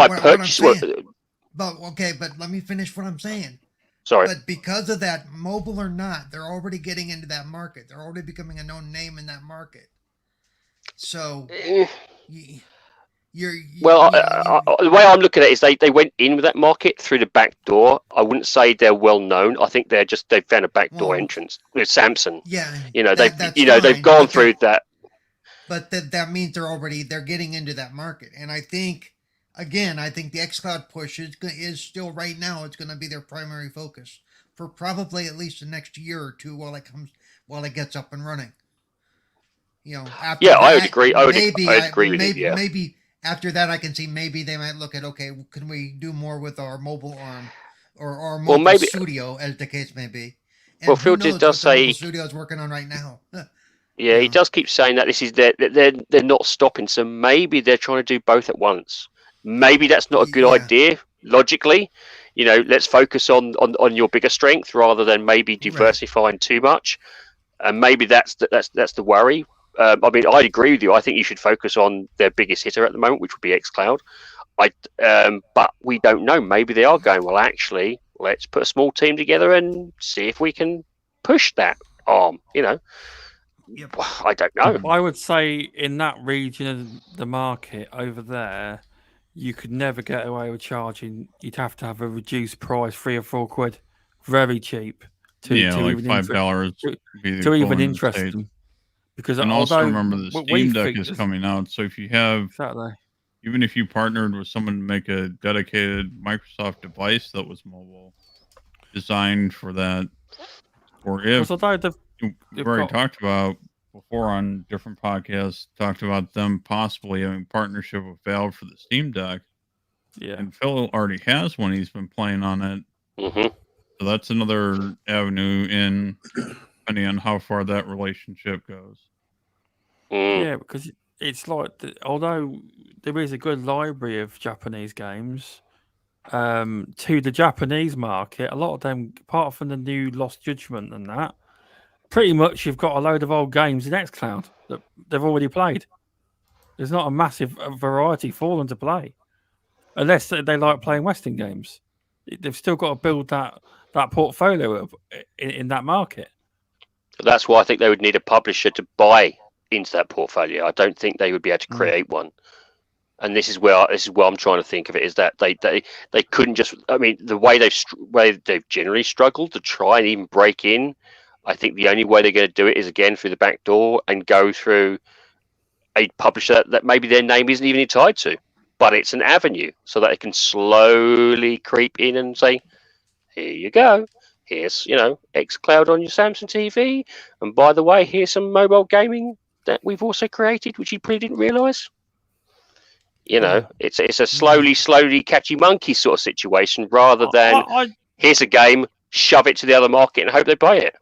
purchase. But let me finish what I'm saying. Sorry. But because of that, mobile or not, they're already getting into that market. They're already becoming a known name in that market. So. The way I'm looking at it is they went in with that market through the back door. I wouldn't say they're well known. I think they've found a back door entrance with Samsung. Yeah, they've gone through that. But that means they're getting into that market, and I think the XCloud push is still right now. It's going to be their primary focus for probably at least the next year or two while it gets up and running. I would agree. I would agree with you. Yeah. Maybe. After that, I can see maybe they might look at, okay, can we do more with our mobile arm or our mobile studio, as the case may be. And Phil does say the studio is working on right now. Yeah, he does keep saying that this is they're not stopping. So maybe they're trying to do both at once. Maybe that's not a good idea logically. Let's focus on your bigger strength rather than maybe diversifying too much. And maybe that's the worry. I'd agree with you. I think you should focus on their biggest hitter at the moment, which would be xCloud. But we don't know. Maybe they are going, well, actually, let's put a small team together and see if we can push that arm. I don't know. I would say in that region of the market over there, you could never get away with charging. You'd have to have a reduced price, £3 or £4, very cheap. To like even $5 to even interest them. Because and also remember the Steam Deck is coming out, so if you have even if you partnered with someone to make a dedicated Microsoft device that was mobile designed for that, or if we've already talked about before on different podcasts, talked about them possibly having partnership with Valve for the Steam Deck. Yeah, and Phil already has one; he's been playing on it. Mm-hmm. So that's another avenue in, depending on how far that relationship goes. Yeah, because it's like, although there is a good library of Japanese games, to the Japanese market, a lot of them, apart from the new Lost Judgment and that, pretty much you've got a load of old games in xCloud that they've already played. There's not a massive variety for them to play, unless they like playing Western games. They've still got to build that portfolio up in that market. That's why I think they would need a publisher to buy into that portfolio. I don't think they would be able to create one. And this is where I'm trying to think of it, is that they couldn't just. I mean, the way they've generally struggled to try and even break in. I think the only way they're going to do it is again through the back door and go through a publisher that maybe their name isn't even tied to, but it's an avenue so that it can slowly creep in and say, "Here you go. Here's xCloud on your Samsung TV, and by the way, here's some mobile gaming that we've also created, which you probably didn't realise." It's a slowly catchy monkey sort of situation rather than here's a game, shove it to the other market and hope they buy it.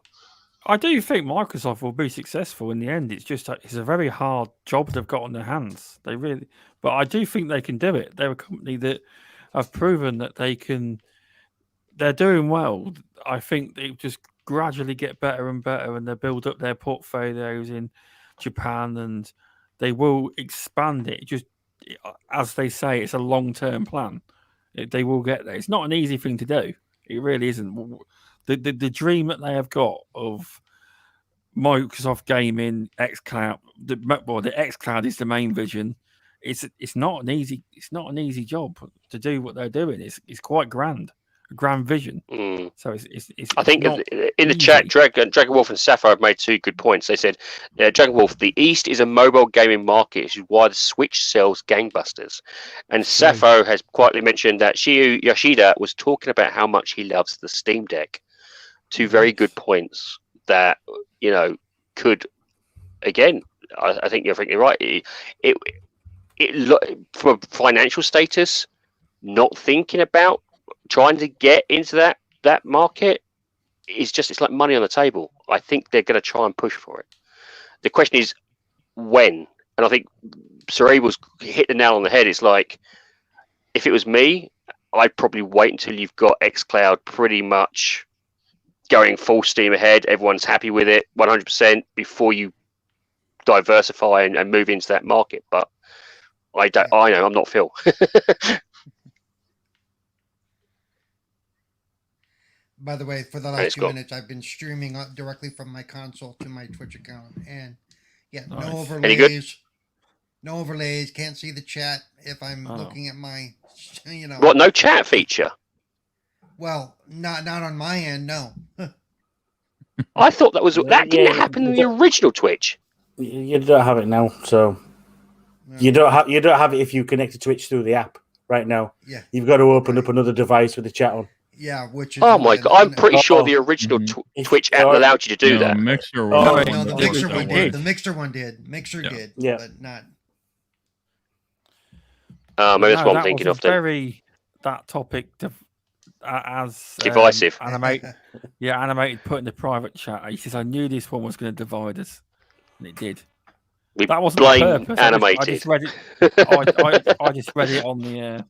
I do think Microsoft will be successful in the end. It's just it's a very hard job they've got on their hands. But I do think they can do it. They're a company that have proven that they can. They're doing well. I think they just gradually get better and better, and they build up their portfolios in Japan, and they will expand it. Just as they say, it's a long-term plan. They will get there. It's not an easy thing to do. It really isn't. The dream that they have got of Microsoft gaming, xCloud. The xCloud is the main vision. it's not an easy job to do what they're doing. It's quite grand, a grand vision. So it's I think not in the easy. chat, Dragon Wolf and Sapphire have made 2 good points. They said, Dragon Wolf, the East is a mobile gaming market, which is why the Switch sells gangbusters. And Sapphire has quietly mentioned that Shiyu Yoshida was talking about how much he loves the Steam Deck. 2 very good points that, could, again, I think you're thinking right. It from a financial status, not thinking about trying to get into that market it's like money on the table. I think they're going to try and push for it. The question is when, and I think Cerebral's hit the nail on the head. It's like, if it was me, I'd probably wait until you've got xCloud pretty much going full steam ahead. Everyone's happy with it 100% before you diversify and move into that market. But I know I'm not Phil. By the way, for the last 2 minutes, I've been streaming directly from my console to my Twitch account, and Nice. no overlays. Any good? No overlays. Can't see the chat if I'm looking at my, What? No chat feature? Well, not on my end. No. I thought that didn't happen in the original Twitch. You don't have it now, so you don't have it if you connect to Twitch through the app right now. Yeah. You've got to open up another device with the chat on. Yeah, which is. Oh my god! I'm pretty sure the original Twitch app allowed you to do that. Mixer No, the Mixer one did. The Mixer one did. Mixer did. Yeah. But not. Maybe that's what I'm thinking of. That topic as divisive. Animated put in the private chat. He says, "I knew this one was going to divide us," and it did. We that wasn't blame the purpose. Animated. I just read it. I just read it on the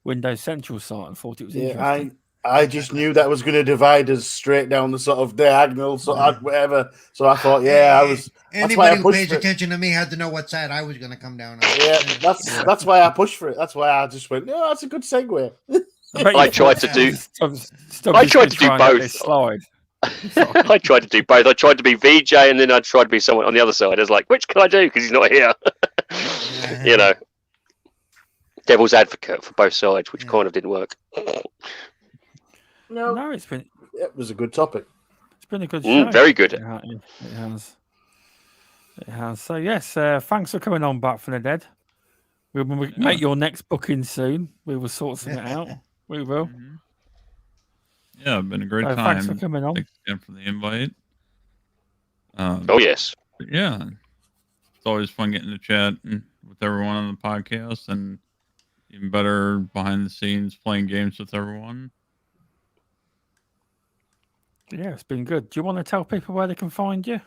Windows Central site and thought it was interesting. I just knew that was going to divide us straight down the sort of diagonal, whatever. So I thought, I was. Anybody who pays attention to me had to know what side I was going to come down on. Yeah, that's why I pushed for it. That's why I just went, no, that's a good segue. I tried to do both. Slide. I tried to do both. I tried to be VJ and then I tried to be someone on the other side. I was like, which can I do? Because he's not here. Devil's advocate for both sides, which kind of didn't work. No, it was a good topic. It's been a good show. Very good. It has. So yes, thanks for coming on back from the dead. We'll make your next booking soon. We will sort something out. We will. Yeah, it's been a great time. Thanks for coming on. Thanks again for the invite. Oh yes. Yeah, it's always fun getting to chat with everyone on the podcast, and even better behind the scenes playing games with everyone. Yeah, it's been good. Do you want to tell people where they can find you?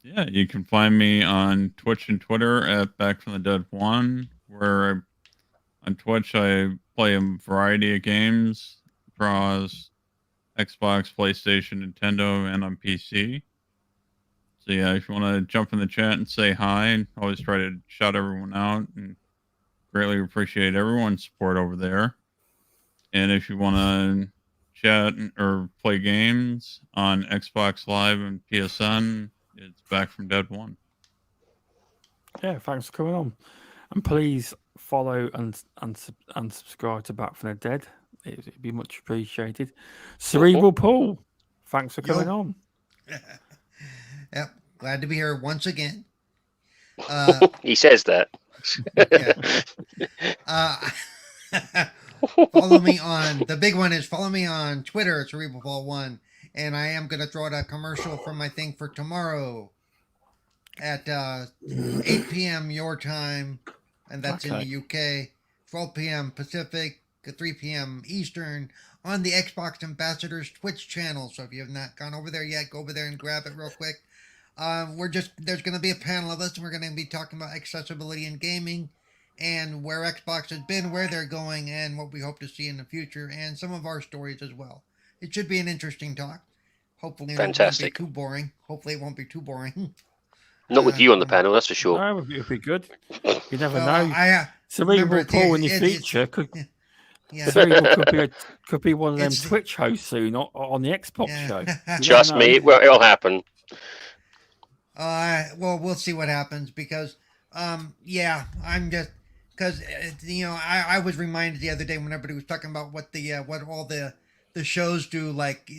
Yeah, you can find me on Twitch and Twitter at BackFromTheDead1, where on Twitch I play a variety of games across Xbox, PlayStation, Nintendo, and on PC. So yeah, if you want to jump in the chat and say hi, I always try to shout everyone out and greatly appreciate everyone's support over there. And if you want to chat or play games on Xbox Live and PSN, it's Back from Dead 1. Yeah, thanks for coming on. And please follow and subscribe to Back from the Dead. It'd be much appreciated. Cerebral Paul, thanks for coming on. Yep, glad to be here once again. He says that. Follow me on, the big one is follow me on Twitter, CerebralPaul1, and I am going to throw out a commercial from my thing for tomorrow at 8 p.m. your time, and that's in the UK, 12 p.m. Pacific, 3 p.m. Eastern, on the Xbox Ambassadors Twitch channel. So if you have not gone over there yet, go over there and grab it real quick. There's going to be a panel of us, and we're going to be talking about accessibility in gaming, and where Xbox has been, where they're going, and what we hope to see in the future, and some of our stories as well. It should be an interesting talk. Hopefully it won't be too boring. Not with you on the panel, that's for sure. No, it'll be good. You never know. Cerebral Paul in the future could be one of them Twitch hosts soon on the Xbox show. Trust me, it'll happen. Well, we'll see what happens, because Yeah, I'm just because I was reminded the other day when everybody was talking about what all the shows do. Like,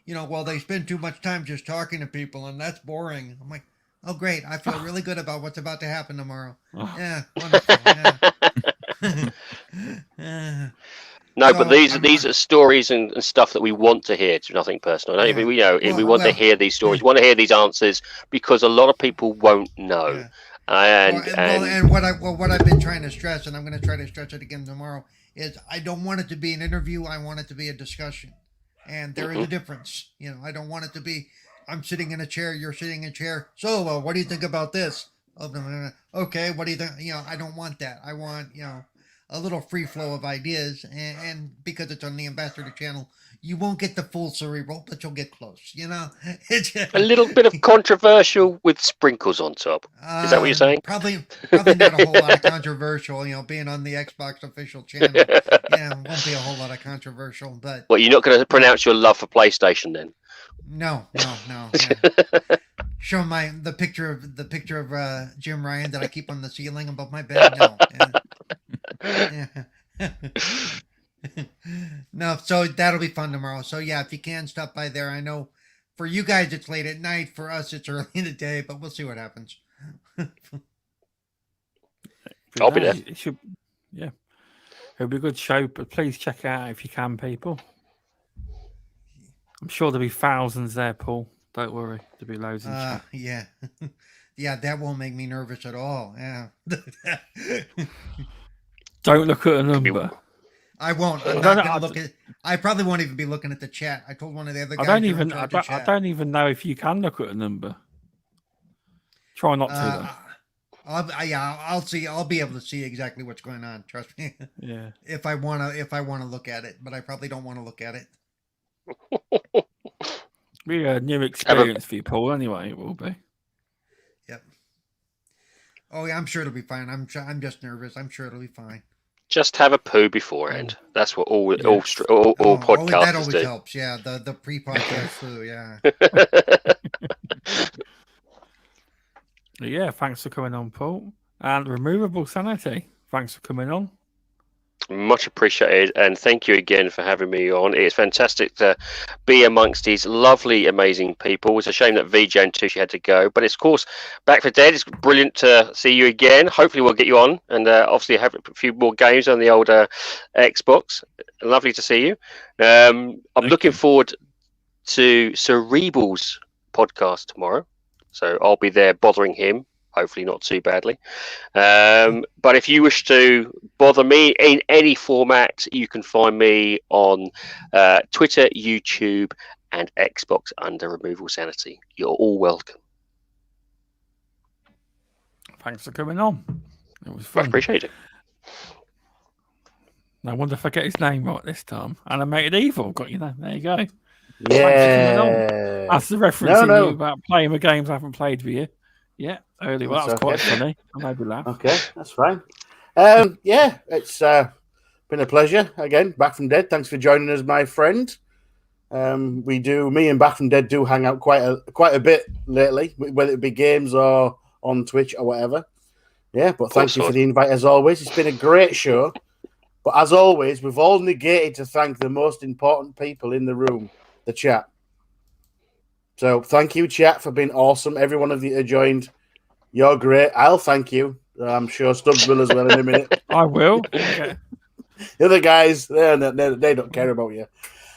well, they spend too much time just talking to people, and that's boring. I'm like, oh great, I feel really good about what's about to happen tomorrow. Yeah, wonderful. Yeah. No, So, but these are stories and stuff that we want to hear. It's nothing personal. Yeah. We want to hear these stories. We want to hear these answers because a lot of people won't know. Yeah. And what I've been trying to stress, and I'm going to try to stress it again tomorrow, is I don't want it to be an interview. I want it to be a discussion, and there is a difference. I don't want it to be I'm sitting in a chair, you're sitting in a chair. So, what do you think about this? Okay, what do you think? I don't want that. I want a little free flow of ideas, and because it's on the Ambassador channel, you won't get the full cerebral, but you'll get close. It's a little bit of controversial with sprinkles on top. Is that what you're saying? Probably not a whole lot of controversial. Being on the Xbox official channel, won't be a whole lot of controversial. But well, you're not going to pronounce your love for PlayStation then? No. Show the picture of Jim Ryan that I keep on the ceiling above my bed. No. No, so that'll be fun tomorrow. So yeah, if you can stop by there, I know for you guys it's late at night. For us, it's early in the day, but we'll see what happens. I'll be there. It'll be a good show, but please check it out if you can, people. I'm sure there'll be thousands there, Paul. Don't worry, there'll be loads in chat. Yeah. Yeah, that won't make me nervous at all. Yeah. Don't look at a number. I won't. I'm not gonna look at. I probably won't even be looking at the chat. I told one of the other guys. I don't even know if you can look at a number. Try not to. I'll see. I'll be able to see exactly what's going on. Trust me. Yeah. If I wanna look at it, but I probably don't want to look at it. Be a new experience for you, Paul. Anyway, it will be. Yep. Oh yeah, I'm sure it'll be fine. I'm just nervous. I'm sure it'll be fine. Just have a poo beforehand. That's what all podcasters that always do. helps. Yeah, the pre-podcast poo. Yeah. Yeah, thanks for coming on, Paul. And Removable Sanity, thanks for coming on. Much appreciated, and thank you again for having me on. It's fantastic to be amongst these lovely, amazing people. It's a shame that VJ and Tushi had to go, but it's, of course, Back for Dead. It's brilliant to see you again. Hopefully we'll get you on, and obviously have a few more games on the old Xbox. Lovely to see you. I'm looking forward to Cerebral's podcast tomorrow, so I'll be there bothering him. Hopefully not too badly. But if you wish to bother me in any format, you can find me on Twitter, YouTube, and Xbox under Removal Sanity. You're all welcome. Thanks for coming on. It was fun. I appreciate it. I wonder if I get his name right this time. Animated Evil. Got you there. There you go. Yeah. That's the reference you knew about playing the games I haven't played with you. Yeah, early. Well, that was quite funny. I made me laugh. Okay, that's fine. Yeah, it's been a pleasure again. Back from Dead. Thanks for joining us, my friend. Me and Back from Dead do hang out quite a bit lately, whether it be games or on Twitch or whatever. Yeah, but thank you for the invite as always. It's been a great show. But as always, we've all negated to thank the most important people in the room, the chat. So thank you, chat, for being awesome. Every one of you who joined, you're great. I'll thank you. I'm sure Stubbs will as well in a minute. I will. Okay. The other guys, they don't care about you.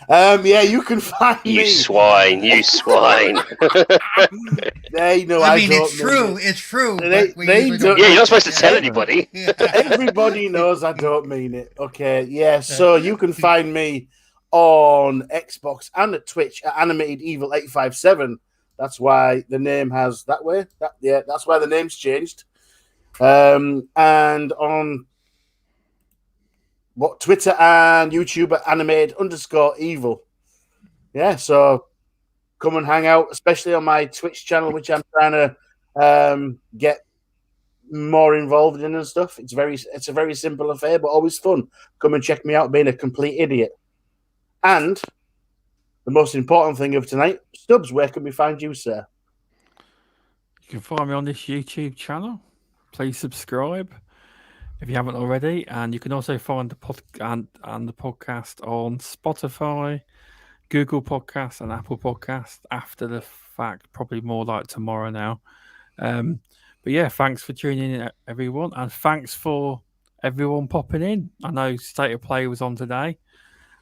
Yeah, you can find me. You swine. They know I mean, it's true. It's true. They don't. Yeah, you're not supposed to tell anybody. Everybody knows I don't mean it. Okay, yeah. So you can find me on Xbox and at Twitch at Animated Evil 857. That's why the name has that way. That's why the name's changed. And on Twitter and YouTube at Animated_Evil. Yeah, so come and hang out, especially on my Twitch channel, which I'm trying to get more involved in and stuff. It's a very simple affair, but always fun. Come and check me out being a complete idiot. And the most important thing of tonight, Stubbs, where can we find you, sir? You can find me on this YouTube channel. please subscribe if you haven't already, and you can also find the podcast on Spotify, Google Podcasts, and Apple Podcasts after the fact, probably more like tomorrow now. But yeah, thanks for tuning in, everyone, and thanks for everyone popping in. I know State of Play was on today,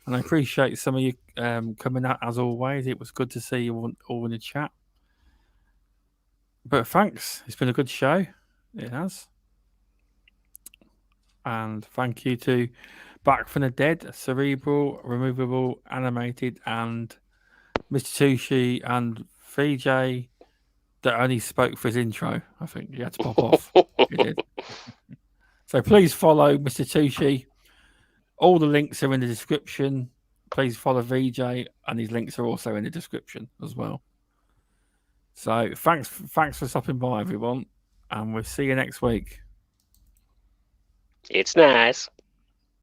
and I appreciate some of you coming out as always. It was good to see you all in the chat. But thanks, it's been a good show. It has. And thank you to Back from the Dead, Cerebral, Removable, Animated, and Mr. Tushi and VJ that only spoke for his intro. I think he had to pop off. He did. So please follow Mr. Tushi. All the links are in the description. Please follow VJ, and his links are also in the description as well. So thanks for stopping by, everyone, and we'll see you next week. It's nice.